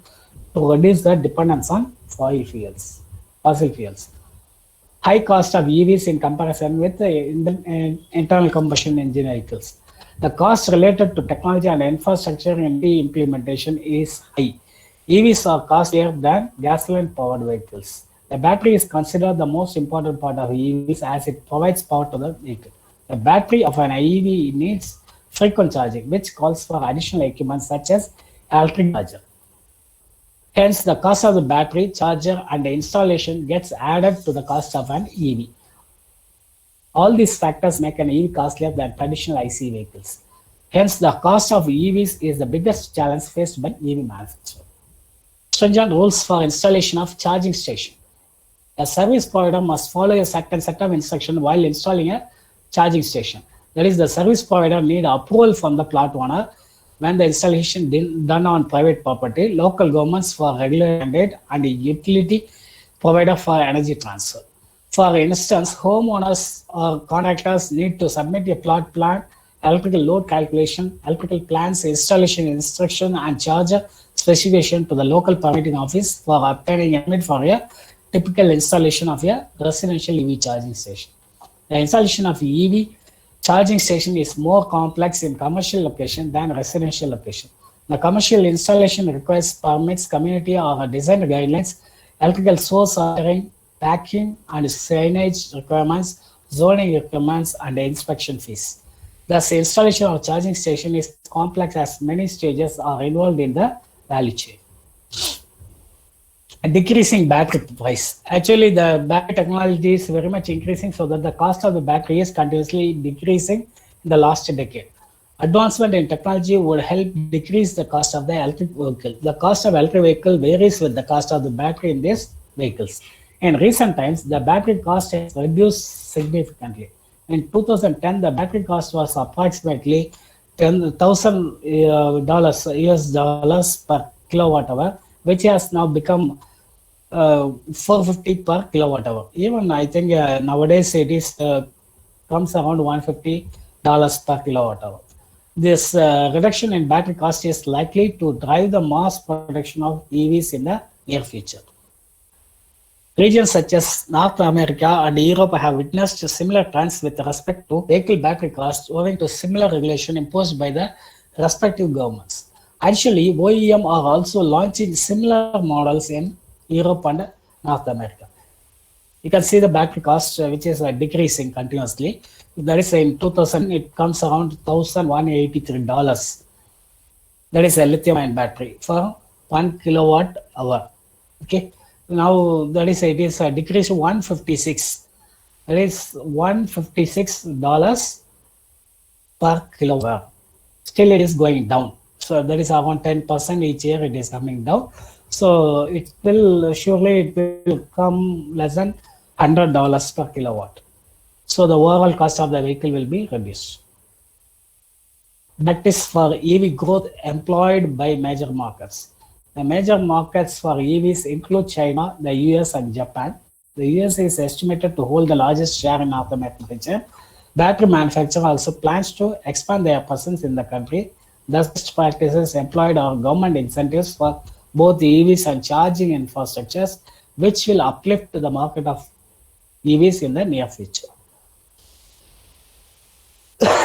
to reduce the dependence on fossil fuels. High cost of EVs in comparison with the internal combustion engine vehicles. The cost related to technology and infrastructure in the implementation is high. EVs are costlier than gasoline-powered vehicles. The battery is considered the most important part of EVs as it provides power to the vehicle. The battery of an EV needs frequent charging, which calls for additional equipment such as electric charger. Hence, the cost of the battery, charger, and the installation gets added to the cost of an EV. All these factors make an EV costlier than traditional IC vehicles. Hence, the cost of EVs is the biggest challenge faced by EV manufacturers. Stringent rules for installation of charging station. A service provider must follow a certain set of instructions while installing a charging station. That is, the service provider need approval from the plot owner when the installation done on private property, local governments for regular mandate, and a utility provider for energy transfer. For instance, homeowners or contractors need to submit a plot plan, electrical load calculation, electrical plans, installation instruction, and charge specification to the local permitting office for obtaining a permit for a typical installation of a residential EV charging station. The installation of EV charging station is more complex in commercial location than residential location. The commercial installation requires permits, community or design guidelines, electrical source ordering, packing and signage requirements, zoning requirements, and inspection fees. Thus, installation of charging station is complex as many stages are involved in the value chain. Decreasing battery price. Actually, the battery technology is very much increasing so that the cost of the battery is continuously decreasing in the last decade. Advancement in technology would help decrease the cost of the electric vehicle. The cost of electric vehicle varies with the cost of the battery in these vehicles. In recent times, the battery cost has reduced significantly. In 2010, the battery cost was approximately $10,000 US dollars per kilowatt hour, which has now become 450 per kilowatt hour. Even I think nowadays it is comes around $150 per kilowatt hour. This reduction in battery cost is likely to drive the mass production of EVs in the near future. Regions such as North America and Europe have witnessed similar trends with respect to vehicle battery costs owing to similar regulation imposed by the respective governments. Additionally, OEM are also launching similar models in Europe and North America. You can see the battery cost, which is decreasing continuously. That is in 2000, it comes around $1,183. That is a lithium-ion battery for 1 kilowatt hour. Okay. Now that is it is decreased to 156. That is $156 per kilowatt. Still, it is going down. So that is around 10% each year. It is coming down. So it will surely it will come less than $100 per kilowatt. So the overall cost of the vehicle will be reduced. That is for EV growth employed by major markets. The major markets for EVs include China, the US, and Japan. The US is estimated to hold the largest share in North American region. Battery manufacturer also plans to expand their presence in the country. Thus, best practices employed are government incentives for both EVs and charging infrastructures, which will uplift the market of EVs in the near future.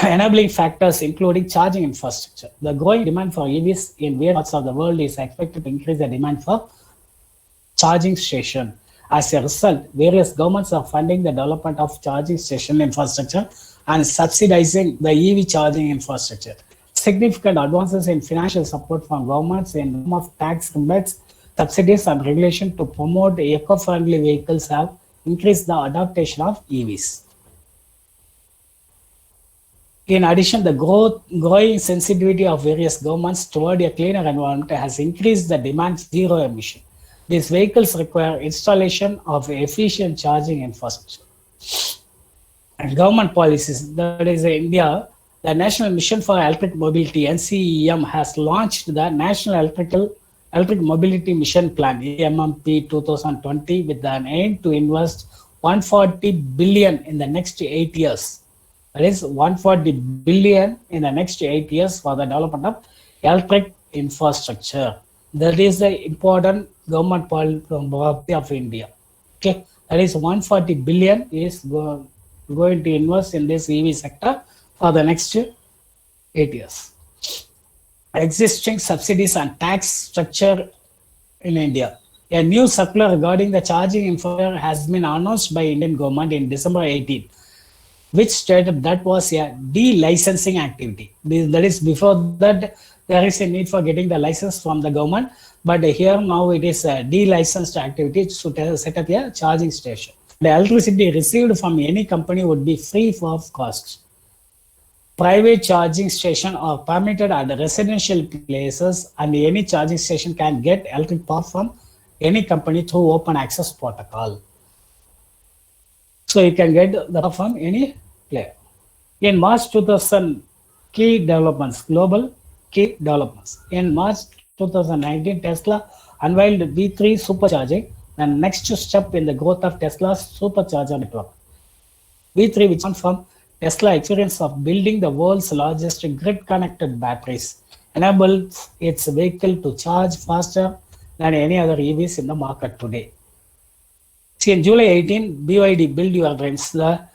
Enabling factors including charging infrastructure. The growing demand for EVs in various parts of the world is expected to increase the demand for charging station. As a result, various governments are funding the development of charging station infrastructure and subsidizing the EV charging infrastructure. Significant advances in financial support from governments in the form of tax rebates, subsidies, and regulation to promote eco-friendly vehicles have increased the adoption of EVs. In addition, the growing sensitivity of various governments toward a cleaner environment has increased the demand for zero emission. These vehicles require installation of efficient charging infrastructure. And government policies, that is India, the National Mission for Electric Mobility, NCEM, has launched the National Electric Mobility Mission Plan, EMMP 2020, with an aim to invest 140 billion in the next 8 years. That is 140 billion in the next 8 years for the development of electric infrastructure. That is the important government policy of India. Okay, that is 140 billion is going to invest in this EV sector for the next 8 years. Existing subsidies and tax structure in India. A new circular regarding the charging infrastructure has been announced by Indian government in December 18, which stated that was a de-licensing activity. That is, before that, there is a need for getting the license from the government, but here now it is a de-licensed activity to set up a charging station. The electricity received from any company would be free of cost. Private charging stations are permitted at residential places, and any charging station can get electric power from any company through open access protocol. So you can get the power from any player. In March 2000, global key developments. In March 2019, Tesla unveiled V3 supercharging, the next step in the growth of Tesla's supercharger network. V3, which comes from Tesla experience of building the world's largest grid-connected batteries, enables its vehicle to charge faster than any other EVs in the market today. See, in July 18, BYD Build Your Dreams, that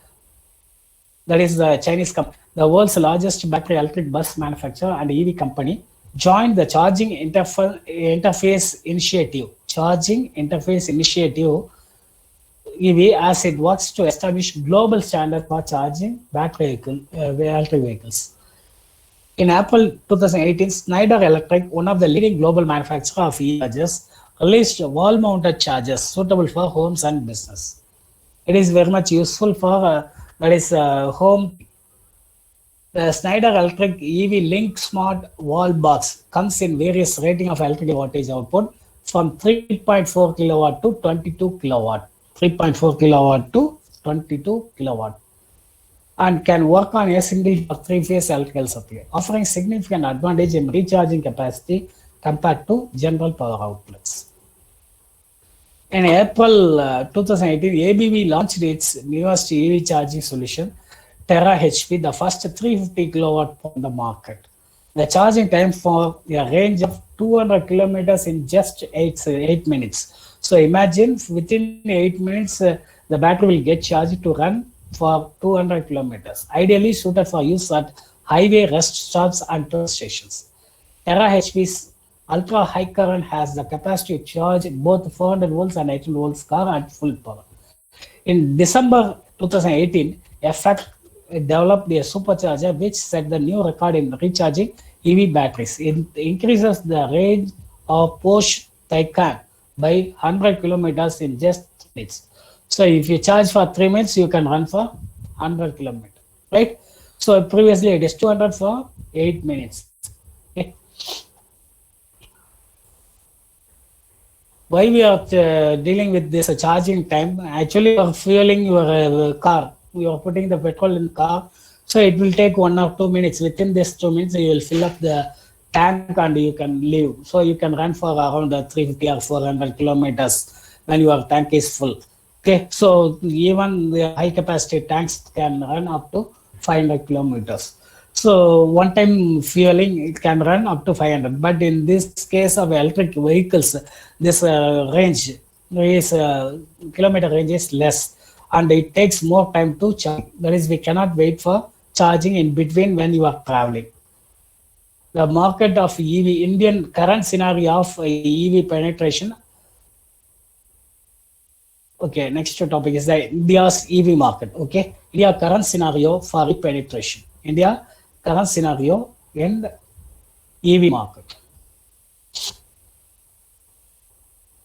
is the Chinese company, the world's largest battery electric bus manufacturer and EV company, joined the Charging Interface Initiative. Charging Interface Initiative EV, as it works to establish global standards for charging battery electric vehicles. In April 2018, Schneider Electric, one of the leading global manufacturers of EV chargers, released wall-mounted chargers suitable for homes and business. It is very much useful for home. The Schneider Electric EV Link Smart Wall Box comes in various rating of electric voltage output from 3.4 kilowatt to 22 kilowatt, 3.4 kilowatt to 22 kilowatt, and can work on a single or three-phase electrical supply, offering significant advantage in recharging capacity compared to general power outlets. In April 2018, ABB launched its newest EV charging solution, Terra HP, the first 350 kilowatt on the market. The charging time for a range of 200 kilometers in just 8 minutes. So imagine within 8 minutes, the battery will get charged to run for 200 kilometers, ideally suited for use at highway rest stops and toll stations. Terra HP's ultra high current has the capacity to charge both 400 volts and 800 volts car at full power. In December 2018, FAT developed a supercharger which set the new record in recharging EV batteries. It increases the range of Porsche Taycan by 100 kilometers in just minutes. So if you charge for 3 minutes, you can run for 100 kilometers, right? So previously it is 200 for 8 minutes. Okay. Why we are dealing with this charging time? Actually, you are fueling your car. You are putting the petrol in the car. So it will take 1 or 2 minutes. Within this 2 minutes, you will fill up the tank and you can leave. So you can run for around 350 or 400 kilometers when your tank is full. Okay, so even the high capacity tanks can run up to 500 kilometers. So one time fueling, it can run up to 500. But in this case of electric vehicles, this kilometer range is less, and it takes more time to charge. That is, we cannot wait for charging in between when you are traveling. The market of EV, Indian current scenario of EV penetration. Okay, next topic is the India's EV market. Okay, India current scenario for penetration. India current scenario in the EV market.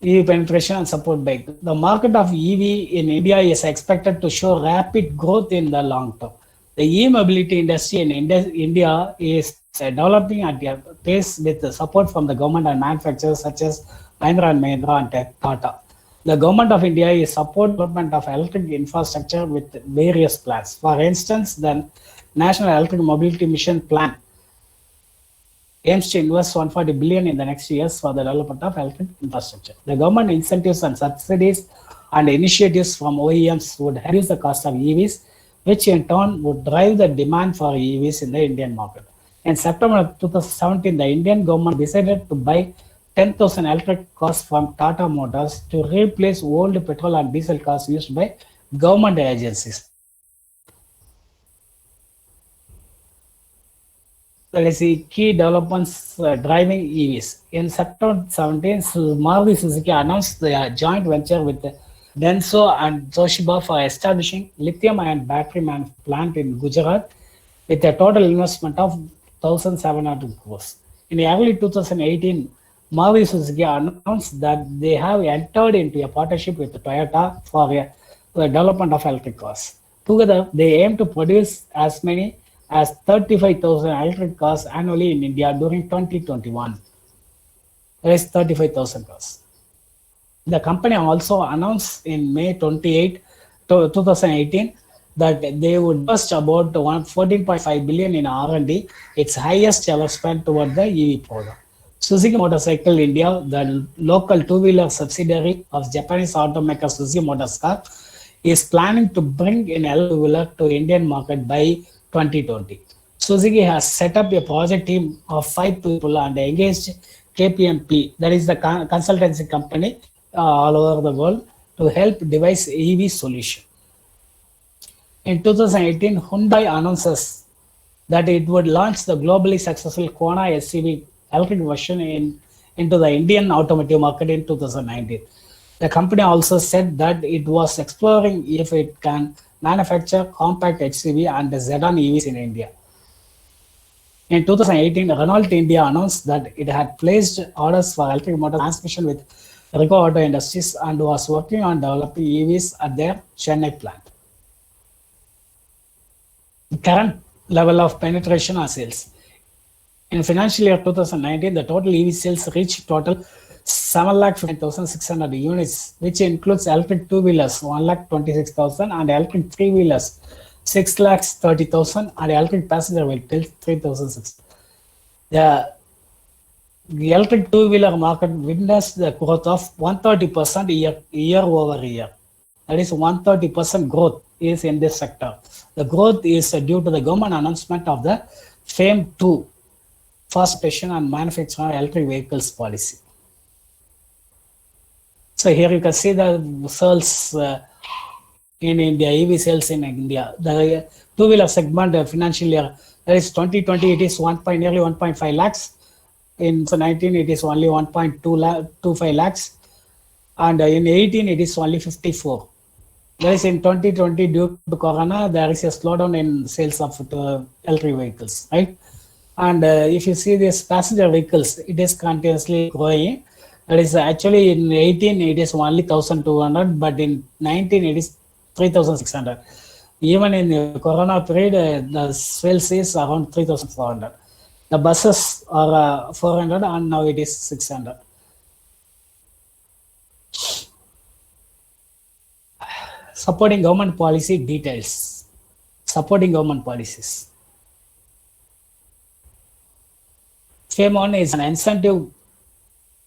EV penetration and support by the market of EV in India is expected to show rapid growth in the long term. The e-mobility industry in India is developing at a pace with the support from the government and manufacturers such as Mahindra and Mahindra and Tata. The government of India is support development of electric infrastructure with various plans. For instance, the National Electric Mobility Mission Plan aims to invest 140 billion in the next years for the development of electric infrastructure. The government incentives and subsidies and initiatives from OEMs would reduce the cost of EVs, which in turn would drive the demand for EVs in the Indian market. In September 2017, the Indian government decided to buy 10,000 electric cars from Tata Motors to replace old petrol and diesel cars used by government agencies. Let us see key developments driving EVs. In September 17, Maruti Suzuki announced the joint venture with Denso and Toshiba for establishing lithium-ion battery plant in Gujarat with a total investment of 1,700 crores. In early 2018, Maruti Suzuki announced that they have entered into a partnership with Toyota for the development of electric cars. Together, they aim to produce as many as 35,000 electric cars annually in India during 2021. That is 35,000 cars. The company also announced in May 28, 2018 that they would invest about 14.5 billion in R&D, its highest ever spent toward the EV program. Suzuki Motorcycle India, the local two-wheeler subsidiary of Japanese automaker Suzuki Motors Car, is planning to bring in two-wheeler to Indian market by 2020. Suzuki has set up a project team of 5 people and engaged KPMP, that is the consultancy company all over the world, to help devise EV solution. In 2018, Hyundai announces that it would launch the globally successful Kona SUV electric version into the Indian automotive market in 2019. The company also said that it was exploring if it can manufacture compact HCV and sedan EVs in India. In 2018, Renault India announced that it had placed orders for electric motor transmission with Ricoh Auto Industries and was working on developing EVs at their Chennai plant. The current level of penetration or sales. In financial year 2019, the total EV sales reached total 7,15,600 units, which includes electric two-wheelers 1,26,000 and electric three-wheelers 6,30,000 and electric passenger vehicles 3,600. The electric two-wheeler market witnessed the growth of 130% year over year. That is 130% growth is in this sector. The growth is due to the government announcement of the FAME 2, Fast Station and Manufacturing Electric Vehicles Policy. So here you can see the sales in India, EV sales in India. The two-wheeler segment financial year, that is 2020, it is nearly 1.5 lakhs. In 2019, it is only 1.25 lakhs. And in 18, it is only 54. Whereas in 2020, due to Corona, there is a slowdown in sales of electric vehicles, right? And if you see these passenger vehicles, it is continuously growing. That is actually in 18, it is only 1,200, but in 19, it is 3,600. Even in the Corona period, the sales is around 3,400. The buses are 400 and now it is 600. Supporting government policy details. Supporting government policies. FAME 1 is an incentive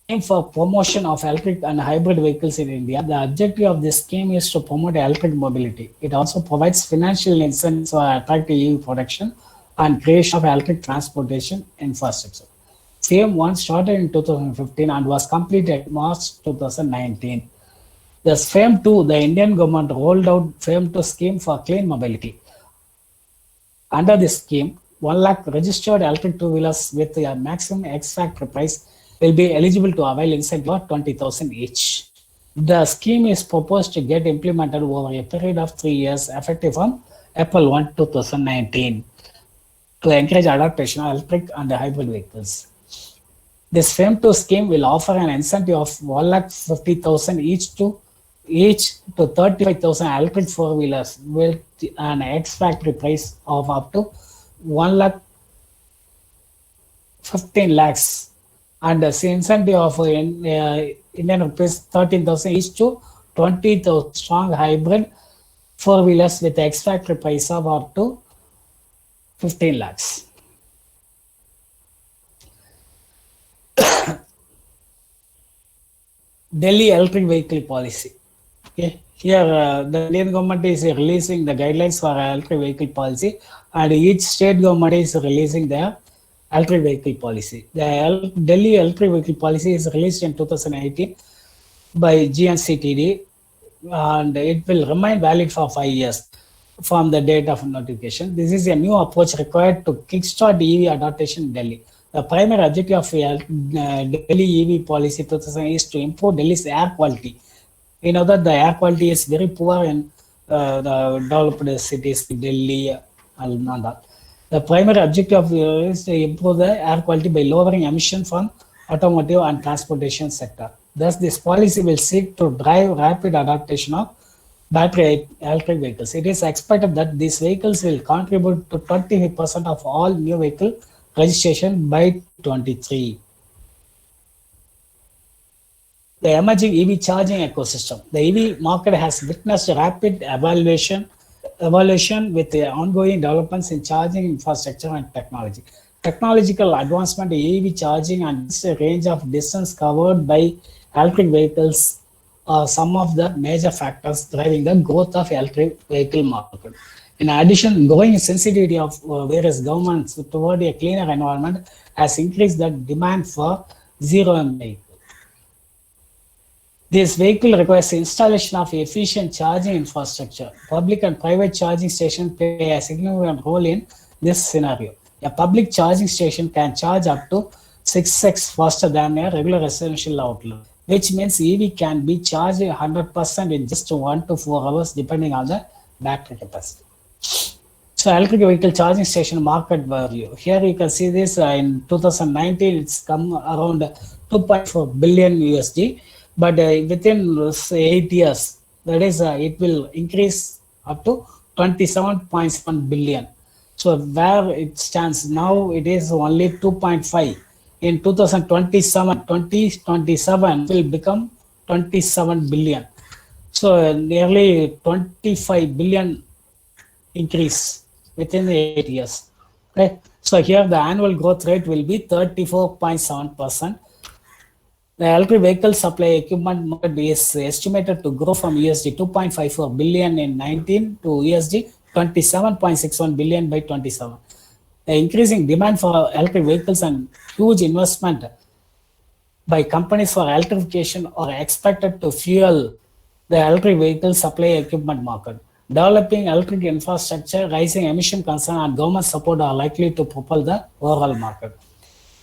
scheme for promotion of electric and hybrid vehicles in India. The objective of this scheme is to promote electric mobility. It also provides financial incentives for attractive EV production and creation of electric transportation infrastructure. FAME 1 started in 2015 and was completed March 2019. Thus, FAME 2, the Indian government rolled out FAME 2 scheme for clean mobility. Under this scheme, 1 lakh registered electric two-wheelers with a maximum ex-factory price will be eligible to avail incentive of 20,000 each. The scheme is proposed to get implemented over a period of 3 years, effective from April 1, 2019, to encourage adoption of electric and hybrid vehicles. This FAME 2 scheme will offer an incentive of 1,50,000 each to 35,000 electric four-wheelers with an ex-factory price of up to 1,15 lakhs, and the incentive of Indian rupees 13,000 each to 20,000 strong hybrid four-wheelers with ex-factory price of up to 15 lakhs. Delhi electric vehicle policy. Okay. Here, the Indian government is releasing the guidelines for electric vehicle policy, and each state government is releasing their electric vehicle policy. The Delhi electric vehicle policy is released in 2018 by GNCTD, and it will remain valid for 5 years from the date of notification. This is a new approach required to kickstart EV adoption in Delhi. The primary objective of Delhi EV policy 2000 is to improve Delhi's air quality. We know that the air quality is very poor in the developed cities, Delhi and all. The primary objective is to improve the air quality by lowering emissions from automotive and transportation sector. Thus, this policy will seek to drive rapid adoption of battery electric vehicles. It is expected that these vehicles will contribute to 25% of all new vehicle registration by 2023. The emerging EV charging ecosystem. The EV market has witnessed rapid evolution with the ongoing developments in charging infrastructure and technology. technological advancement in EV charging and the range of distance covered by electric vehicles are some of the major factors driving the growth of electric vehicle market. In addition, growing sensitivity of various governments toward a cleaner environment has increased the demand for zero-emission vehicles. This vehicle requires installation of efficient charging infrastructure. Public and private charging stations play a significant role in this scenario. A public charging station can charge up to 6x faster than a regular residential outlet, which means EV can be charged 100% in just 1 to 4 hours depending on the battery capacity. So electric vehicle charging station market value. Here you can see this in 2019, it's come around 2.4 billion USD. But within 8 years, that is, it will increase up to 27.1 billion. So where it stands now, it is only 2.5. In 2027 will become 27 billion. So nearly 25 billion increase within 8 years. Okay. So here the annual growth rate will be 34.7%. The electric vehicle supply equipment market is estimated to grow from USD 2.54 billion in 19 to USD 27.61 billion by 27. The increasing demand for electric vehicles and huge investment by companies for electrification are expected to fuel the electric vehicle supply equipment market. Developing electric infrastructure, rising emission concern, and government support are likely to propel the overall market.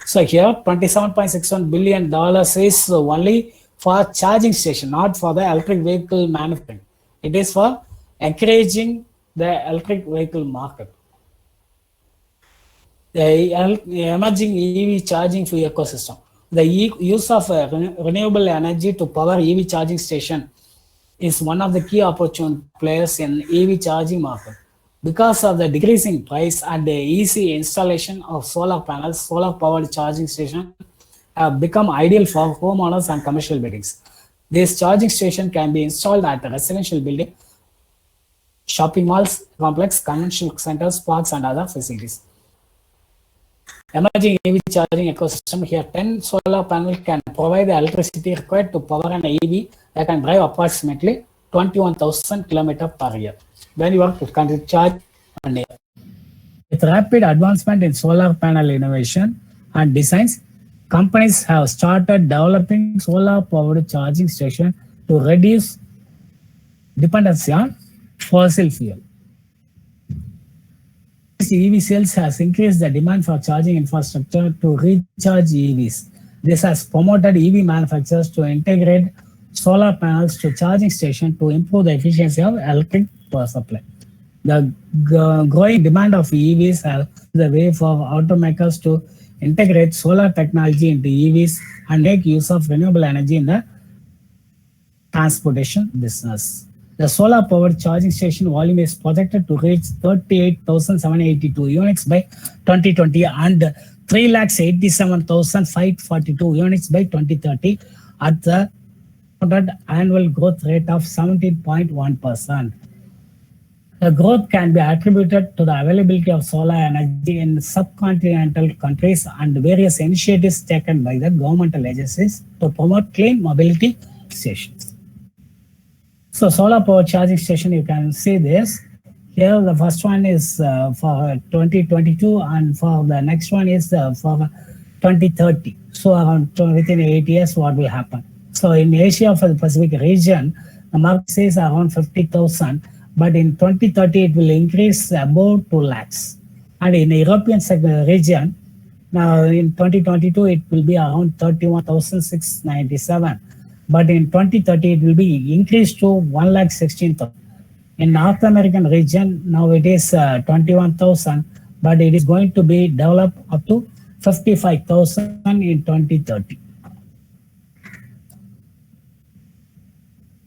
So here, $27.61 billion is only for charging station, not for the electric vehicle manufacturing. It is for encouraging the electric vehicle market. The emerging EV charging ecosystem. The use of renewable energy to power EV charging station is one of the key opportunity players in EV charging market. Because of the decreasing price and the easy installation of solar panels, solar-powered charging stations have become ideal for homeowners and commercial buildings. This charging station can be installed at a residential building, shopping malls, complex, convention centers, parks, and other facilities. Emerging EV charging ecosystem. Here, 10 solar panels can provide the electricity required to power an EV that can drive approximately 21,000 kilometers per year. When you are to charge one day. With rapid advancement in solar panel innovation and designs, companies have started developing solar-powered charging stations to reduce dependency on fossil fuel. EV sales has increased the demand for charging infrastructure to recharge EVs. This has promoted EV manufacturers to integrate solar panels to charging stations to improve the efficiency of electric power supply. The growing demand of EVs has the way for automakers to integrate solar technology into EVs and make use of renewable energy in the transportation business. The solar-powered charging station volume is projected to reach 38,782 units by 2020 and 3,87,542 units by 2030 at the annual growth rate of 17.1%. The growth can be attributed to the availability of solar energy in subcontinental countries and various initiatives taken by the governmental agencies to promote clean mobility stations. So solar power charging station, you can see this. Here the first one is for 2022 and for the next one is for 2030. So around within 8 years, what will happen? So in Asia for the Pacific region, the market is around 50,000, but in 2030 it will increase above 2 lakhs. And in the European region, now in 2022 it will be around 31,697. But in 2030 it will be increased to 1,16,000. In North American region, now it is 21,000, but it is going to be developed up to 55,000 in 2030.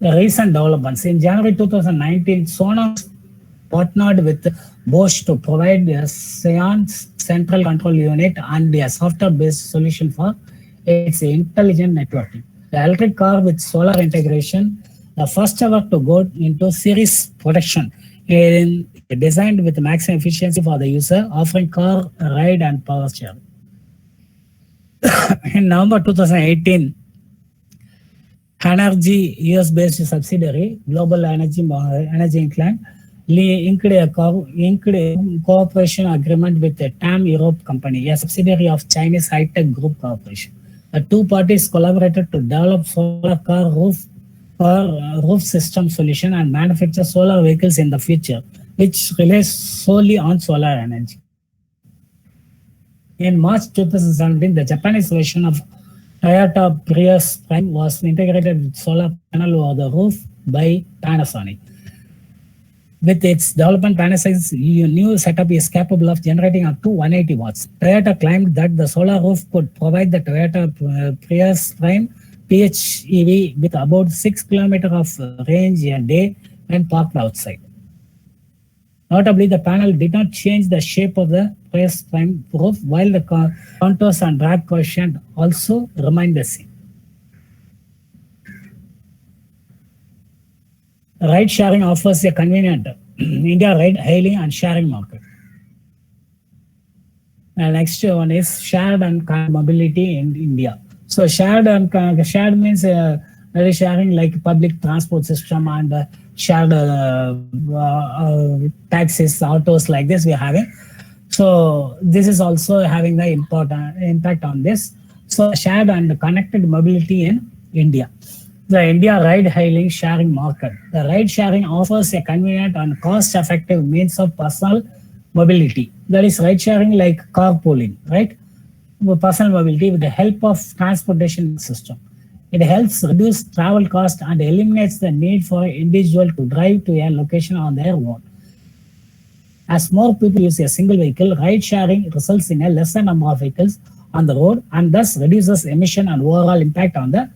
The recent developments. In January 2019, Sonos partnered with Bosch to provide a Xeon central control unit and a software-based solution for its intelligent networking. The electric car with solar integration, the first ever to go into series production in designed with maximum efficiency for the user, offering car, ride, and power sharing. In November 2018, Hanergy, US-based subsidiary, Global Energy Incline, inked a cooperation agreement with the TAM Europe company, a subsidiary of Chinese High-Tech Group Corporation. The two parties collaborated to develop solar car roof system solution and manufacture solar vehicles in the future, which relies solely on solar energy. In March 2017, the Japanese version of Toyota Prius Prime was integrated with solar panel over the roof by Panasonic. With its development, Panasonic's new setup is capable of generating up to 180 watts. Toyota claimed that the solar roof could provide the Toyota Prius Prime PHEV with about 6 kilometers of range a day when parked outside. Notably, the panel did not change the shape of the Prius Prime roof, while the contours and drag coefficient also remained the same. Ride sharing offers a convenient India ride hailing and sharing market. And next one is shared and mobility in India. So shared means sharing like public transport system and shared taxis, autos like this we are having. So this is also having the important impact on this. So shared and connected mobility in India. The India ride-hailing sharing market. The ride-sharing offers a convenient and cost-effective means of personal mobility. That is ride-sharing like carpooling, right? Personal mobility with the help of transportation system. It helps reduce travel cost and eliminates the need for individual to drive to a location on their own. As more people use a single vehicle, ride-sharing results in a lesser number of vehicles on the road and thus reduces emission and overall impact on the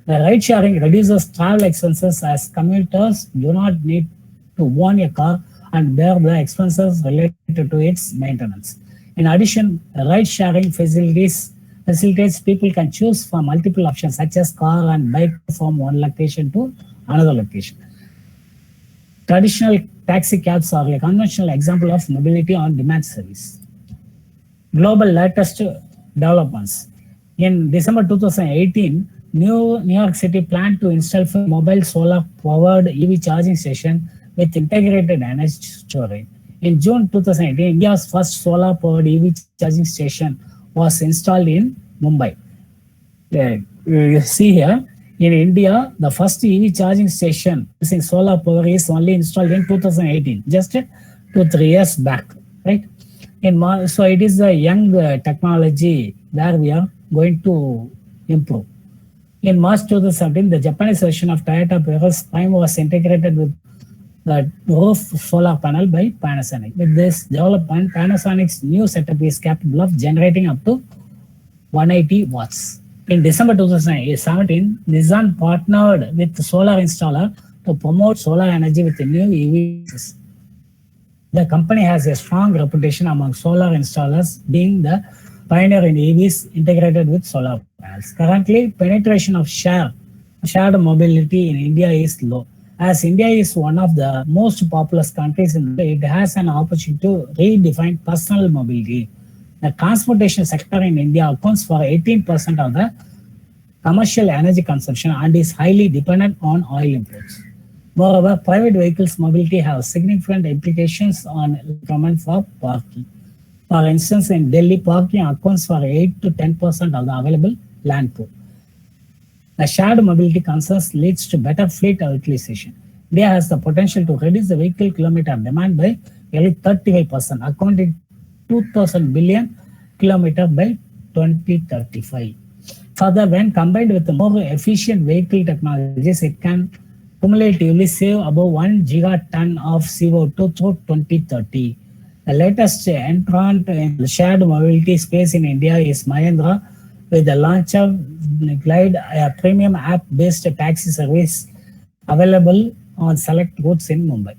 ride-sharing reduces travel expenses as commuters do not need to own a car and bear the expenses related to its maintenance. In addition, ride-sharing facilitates people can choose from multiple options such as car and bike from one location to another location. Traditional taxi cabs are a conventional example of mobility on demand service. Global latest developments. In December 2018, New York City planned to install a mobile solar-powered EV charging station with integrated energy storage. In June 2018, India's first solar-powered EV charging station was installed in Mumbai. You see here, in India, the first EV charging station using solar power is only installed in 2018, just 2-3 years back, right? So it is a young technology where we are going to improve. In March 2017, the Japanese version of Toyota Prius Prime was integrated with the roof solar panel by Panasonic. With this development, Panasonic's new setup is capable of generating up to 180 watts. In December 2017, Nissan partnered with the solar installer to promote solar energy with the new EVs. The company has a strong reputation among solar installers, being the pioneer in EVs integrated with solar panels. Currently, penetration of shared mobility in India is low. As India is one of the most populous countries in the world, it has an opportunity to redefine personal mobility. The transportation sector in India accounts for 18% of the commercial energy consumption and is highly dependent on oil imports. Moreover, private vehicles mobility has significant implications on requirement for parking. For instance, in Delhi, parking accounts for 8 to 10% of the available land pool. The shared mobility concerns leads to better fleet utilization. India has the potential to reduce the vehicle kilometer demand by nearly 35%, accounting 2,000 billion kilometers by 2035. Further, when combined with the more efficient vehicle technologies, it can cumulatively save about 1 gigaton of CO2 through 2030. The latest entrant in the shared mobility space in India is Mahindra, with the launch of Glide, a premium app-based taxi service available on select routes in Mumbai.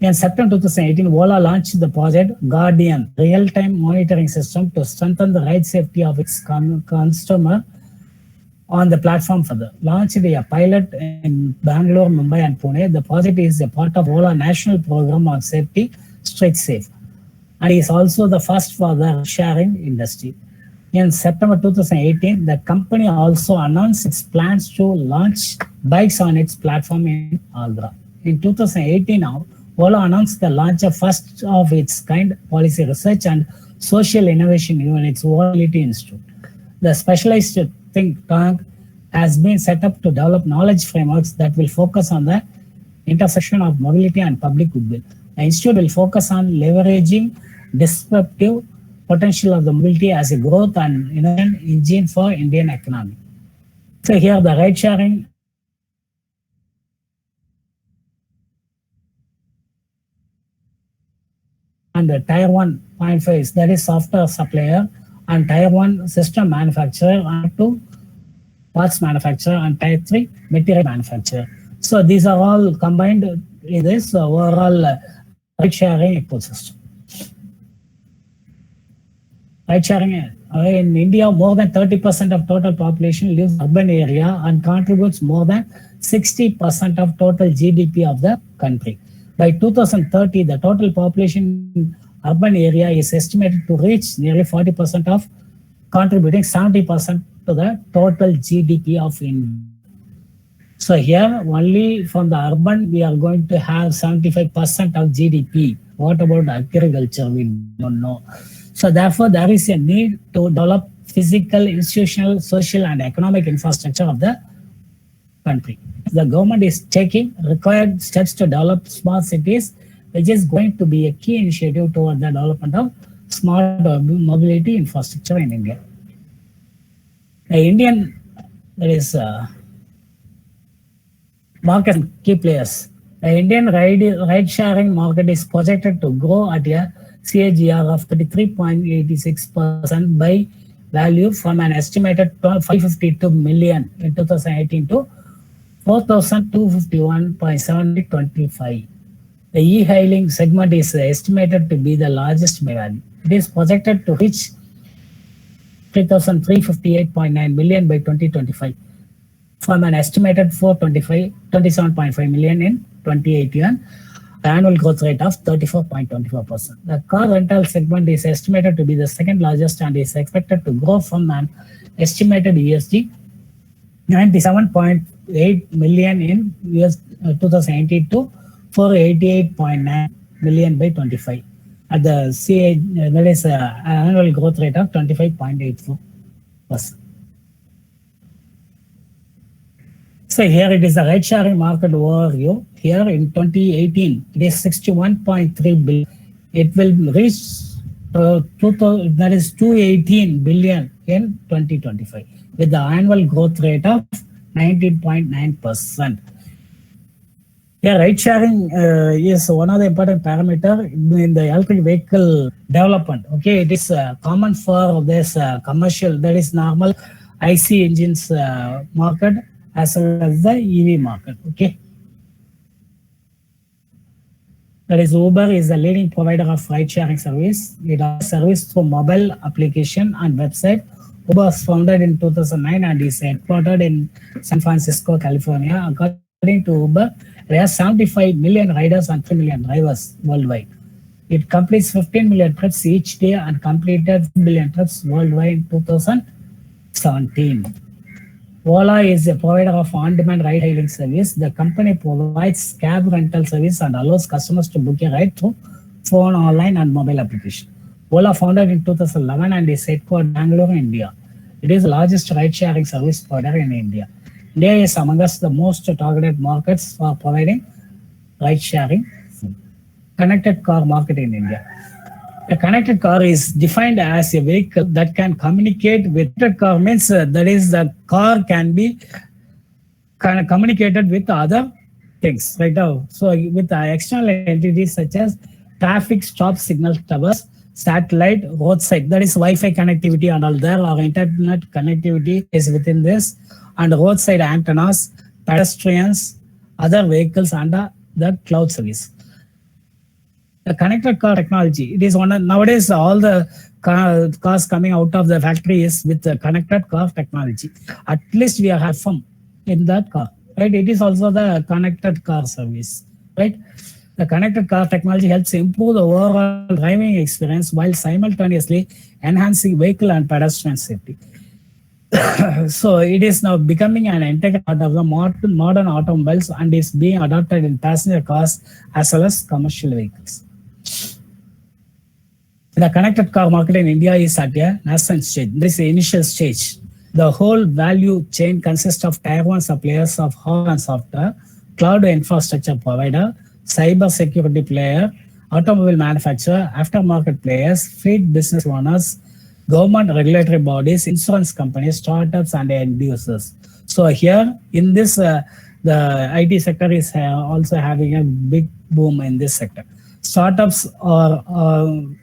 In September 2018, Ola launched the project Guardian, real-time monitoring system to strengthen the ride safety of its customer on the platform further. Launched a pilot in Bangalore, Mumbai, and Pune. The project is a part of Ola National Program on Safety, Street Safe, and is also the first for the sharing industry. In September 2018, the company also announced its plans to launch bikes on its platform in Agra. In 2018 now, Ola announced the launch of first of its kind policy research and social innovation units, Mobility Institute. The specialized think tank has been set up to develop knowledge frameworks that will focus on the intersection of mobility and public goodwill. The institute will focus on leveraging disruptive potential of the mobility as a growth and innovation engine for Indian economy. So here the ride sharing and the tier 1.5 is that is software supplier and tier 1 system manufacturer and 2 parts manufacturer and tier 3 material manufacturer. So these are all combined in this overall ride sharing ecosystem. Ride sharing in India, more than 30% of total population lives in urban area and contributes more than 60% of total GDP of the country. By 2030, the total population in urban area is estimated to reach nearly 40% of contributing 70% to the total GDP of India. So here only from the urban, we are going to have 75% of GDP. What about agriculture? We don't know. So therefore, there is a need to develop physical, institutional, social, and economic infrastructure of the country. The government is taking required steps to develop smart cities, which is going to be a key initiative toward the development of smart mobility infrastructure in India. The Indian, there is market key players. The Indian ride-sharing market is projected to grow at a CAGR of 33.86% by value from an estimated 552 million in 2018 to 4,251.725. The e-hailing segment is estimated to be the largest by value. It is projected to reach 3,358.9 million by 2025 from an estimated 427.5 million in 2018. The annual growth rate of 34.24%. The car rental segment is estimated to be the second largest and is expected to grow from an estimated USD 97.8 million in 2018 to 488.9 million by 25. At the that is an annual growth rate of 25.84%. So here it is the ride sharing market overview. Here in 2018, it is 61.3 billion. It will reach that is 218 billion in 2025 with the annual growth rate of 19.9%. Yeah, ride sharing is one of the important parameter in the electric vehicle development. Okay, it is common for this commercial, that is normal IC engines market as well as the EV market. Okay. That is Uber is the leading provider of ride sharing service. It offers service through mobile application and website. Uber was founded in 2009 and is headquartered in San Francisco, California. According to Uber, there are 75 million riders and 3 million drivers worldwide. It completes 15 million trips each day and completed 1 billion trips worldwide in 2017. Ola is a provider of on-demand ride-hailing service. The company provides cab rental service and allows customers to book a ride through phone, online, and mobile application. Ola founded in 2011 and is headquartered in Bangalore, India. It is the largest ride-sharing service provider in India. India is amongst the most targeted markets for providing ride-sharing. Connected car market in India. A connected car is defined as a vehicle that can communicate with the car. Means that is the car can be communicated with other things right now. So with external entities such as traffic stop signal towers, satellite, roadside, that is Wi-Fi connectivity and all there, or internet connectivity is within this, and roadside antennas, pedestrians, other vehicles under the cloud service. The connected car technology, it is nowadays all the cars coming out of the factory is with the connected car technology. At least we have FAM in that car, right? It is also the connected car service, right? The connected car technology helps improve the overall driving experience while simultaneously enhancing vehicle and pedestrian safety. So it is now becoming an integral part of the modern automobiles and is being adopted in passenger cars as well as commercial vehicles. The connected car market in India is at a nascent stage. This is the initial stage. The whole value chain consists of tier 1 suppliers of hardware and software, cloud infrastructure provider, cyber security player, automobile manufacturer, aftermarket players, fleet business owners, government regulatory bodies, insurance companies, startups, and end users. So here in this, the IT sector is also having a big boom in this sector. Startups are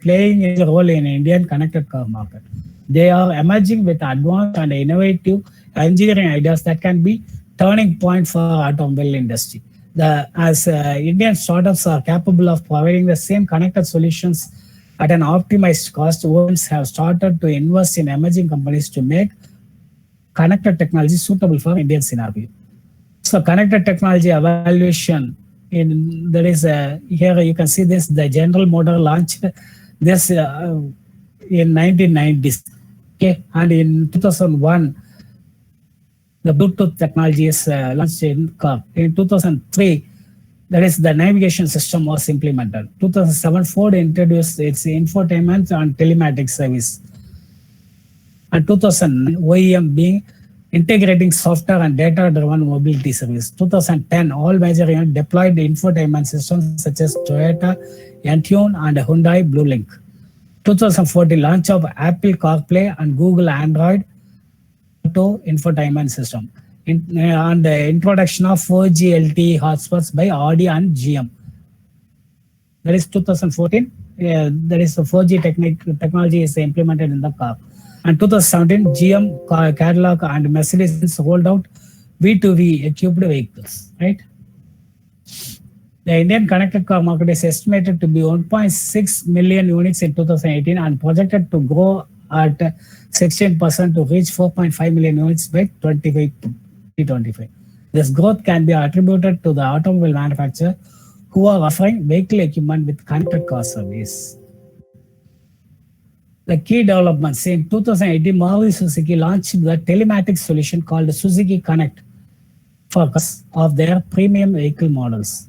playing a role in Indian connected car market. They are emerging with advanced and innovative engineering ideas that can be turning point for automobile industry. As Indian startups are capable of providing the same connected solutions at an optimized cost, OEMs have started to invest in emerging companies to make connected technology suitable for Indian scenario. So connected technology evaluation, here you can see this, the General Motors launched this in 1990s, okay, and in 2001, the Bluetooth technology is launched in car. In 2003, that is the navigation system was implemented. 2007, Ford introduced its infotainment and telematics service. And 2000, OEM being integrating software and data-driven mobility service. 2010, all major deployed infotainment systems such as Toyota Entune and Hyundai BlueLink. 2014, launch of Apple CarPlay and Google Android Auto infotainment system. And the introduction of 4G LTE hotspots by Audi and GM. That is 2014. That is the 4G technology is implemented in the car. And 2017, GM, Cadillac, and Mercedes rolled out V2V equipped vehicles. Right. The Indian connected car market is estimated to be 1.6 million units in 2018 and projected to grow at 16% to reach 4.5 million units by 2025. This growth can be attributed to the automobile manufacturer who are offering vehicle equipment with connected car service. The key developments in 2018, Maruti Suzuki launched the telematics solution called Suzuki Connect for of their premium vehicle models.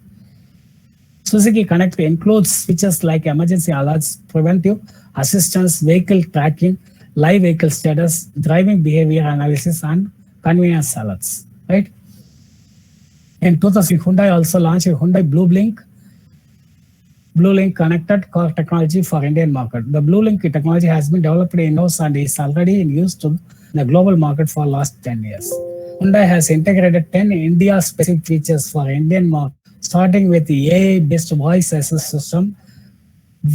Suzuki Connect includes features like emergency alerts, preventive assistance, vehicle tracking, live vehicle status, driving behavior analysis, and convenience alerts. Right? In 2000, Hyundai also launched a Hyundai BlueLink connected car technology for Indian market. The BlueLink technology has been developed in-house and is already in use to the global market for last 10 years. Hyundai has integrated 10 India-specific features for Indian market, starting with the AI-based voice assist system,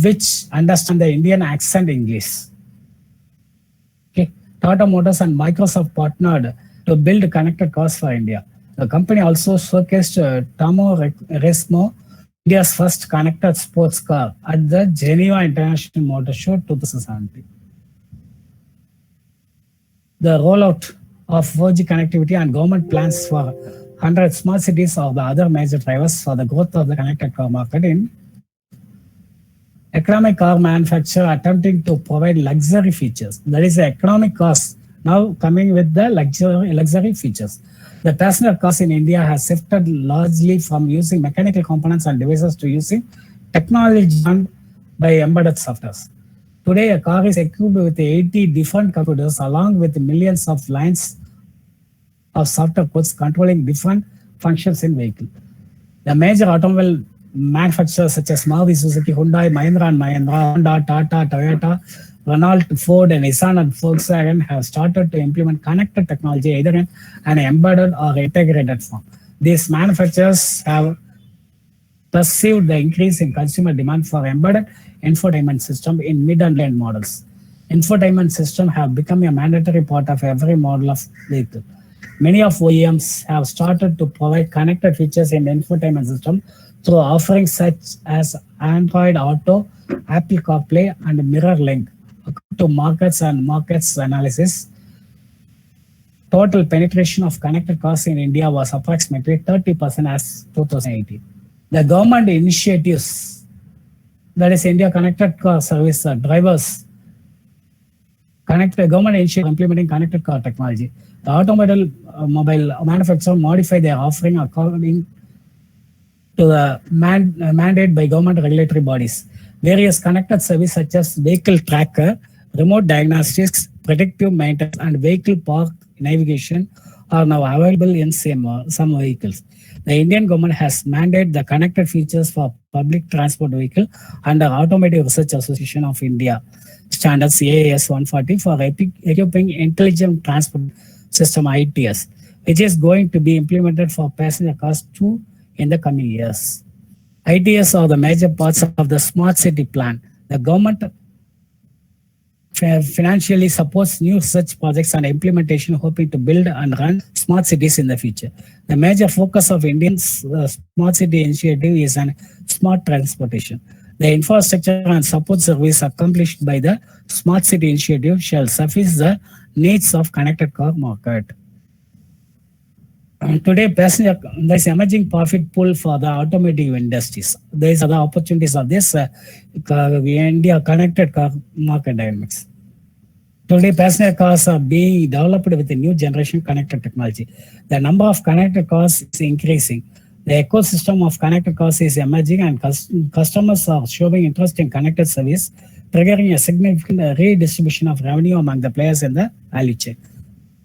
which understand the Indian accent English. Okay. Tata Motors and Microsoft partnered to build connected cars for India. The company also showcased Tamo Resmo, India's first connected sports car, at the Geneva International Motor Show 2017. The rollout of 4G connectivity and government plans for 100 smart cities are the other major drivers for the growth of the connected car market in economic car manufacturer attempting to provide luxury features. That is the economic cars now coming with the luxury features. The passenger cars in India has shifted largely from using mechanical components and devices to using technology done by embedded softwares. Today, a car is equipped with 80 different computers along with millions of lines of software codes controlling different functions in vehicle. The major automobile manufacturers such as Maruti Suzuki, Hyundai, Mahindra and Mahindra, Honda, Tata, Toyota, Renault, Ford, Nissan and Volkswagen have started to implement connected technology either in an embedded or integrated form. These manufacturers have perceived the increase in consumer demand for embedded infotainment system in mid and end models. Infotainment systems have become a mandatory part of every model of vehicle. Many of OEMs have started to provide connected features in the infotainment system through offerings such as Android Auto, Apple CarPlay, and Mirror Link. According to markets analysis, total penetration of connected cars in India was approximately 30% as 2018. The government initiatives, that is India Connected Car Service drivers, connected government initiative implementing connected car technology. The automobile mobile manufacturer modify their offering according to the mandate by government regulatory bodies. Various connected services such as vehicle tracker, remote diagnostics, predictive maintenance, and vehicle park navigation are now available in some vehicles. The Indian government has mandated the connected features for public transport vehicle under Automotive Research Association of India standards AAS 140 for equipping intelligent transport system ITS, which is going to be implemented for passenger cars too in the coming years. ITS are the major parts of the smart city plan. The government financially supports new research projects and implementation, hoping to build and run smart cities in the future. The major focus of India's smart city initiative is on smart transportation. The infrastructure and support service accomplished by the smart city initiative shall suffice the needs of connected car market. Today, passenger there is emerging profit pool for the automotive industries. There is other opportunities of this India connected car market dynamics. Today, passenger cars are being developed with a new generation connected technology. The number of connected cars is increasing. The ecosystem of connected cars is emerging, and customers are showing interest in connected service, triggering a significant redistribution of revenue among the players in the value chain.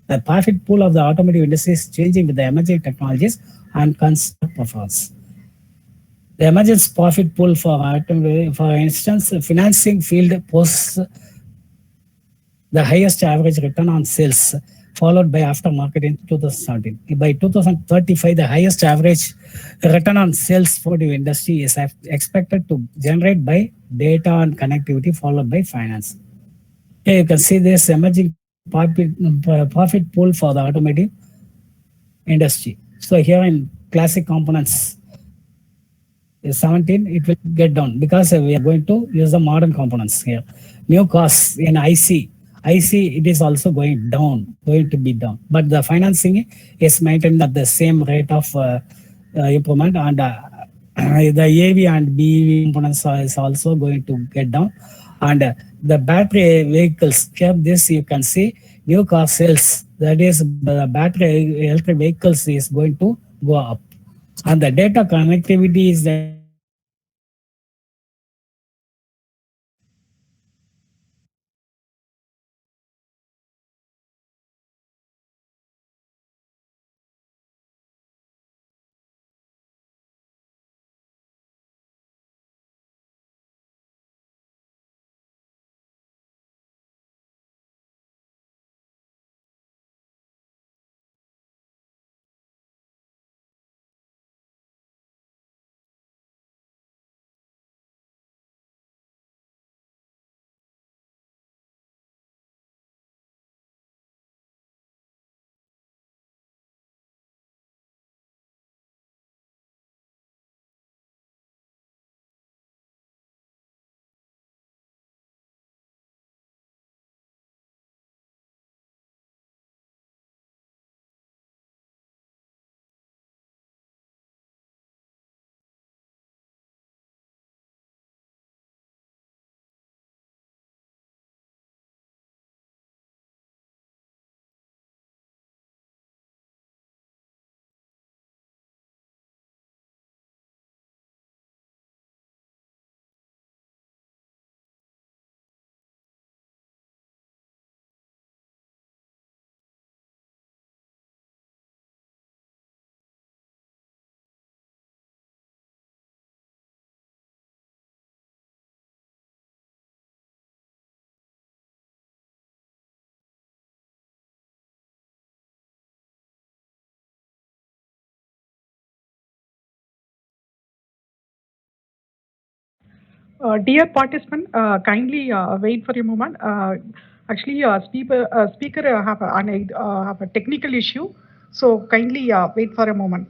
The profit pool of the automotive industry is changing with the emerging technologies and consumer preference. The emergence profit pool for instance, financing field posts the highest average return on sales, followed by aftermarket in 2017. By 2035, the highest average return on sales for the industry is expected to generate by data and connectivity, followed by finance. Here you can see this emerging profit pool for the automotive industry. So here in classic components 17, it will get down because we are going to use the modern components here. New costs in IC, it is also going to be down. But the financing is maintained at the same rate of improvement, and the AV and BEV components is also going to get down. And the battery vehicles, here this you can see new car sales, that is the battery electric vehicles is going to go up. And the data connectivity is the Dear participant, kindly wait for a moment. Actually, speaker have a technical issue, so kindly wait for a moment.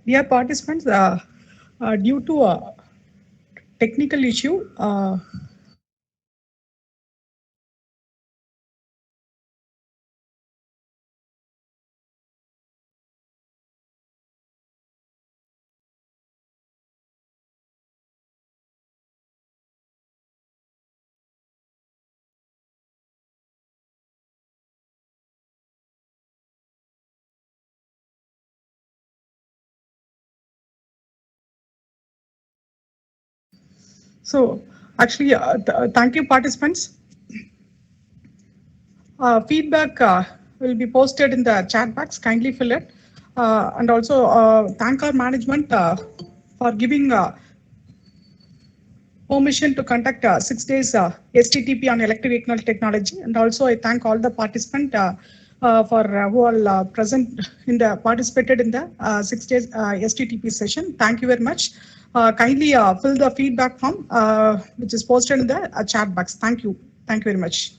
Dear participants, due to a technical issue, so actually, thank you participants. Feedback will be posted in the chat box. Kindly fill it. And also thank our management for giving permission to conduct 6 days STTP on electric vehicle technology. And also I thank all the participants for who all present in the participated in the 6 days STTP session. Thank you very much. Kindly fill the feedback form which is posted in the chat box. Thank you. Thank you very much.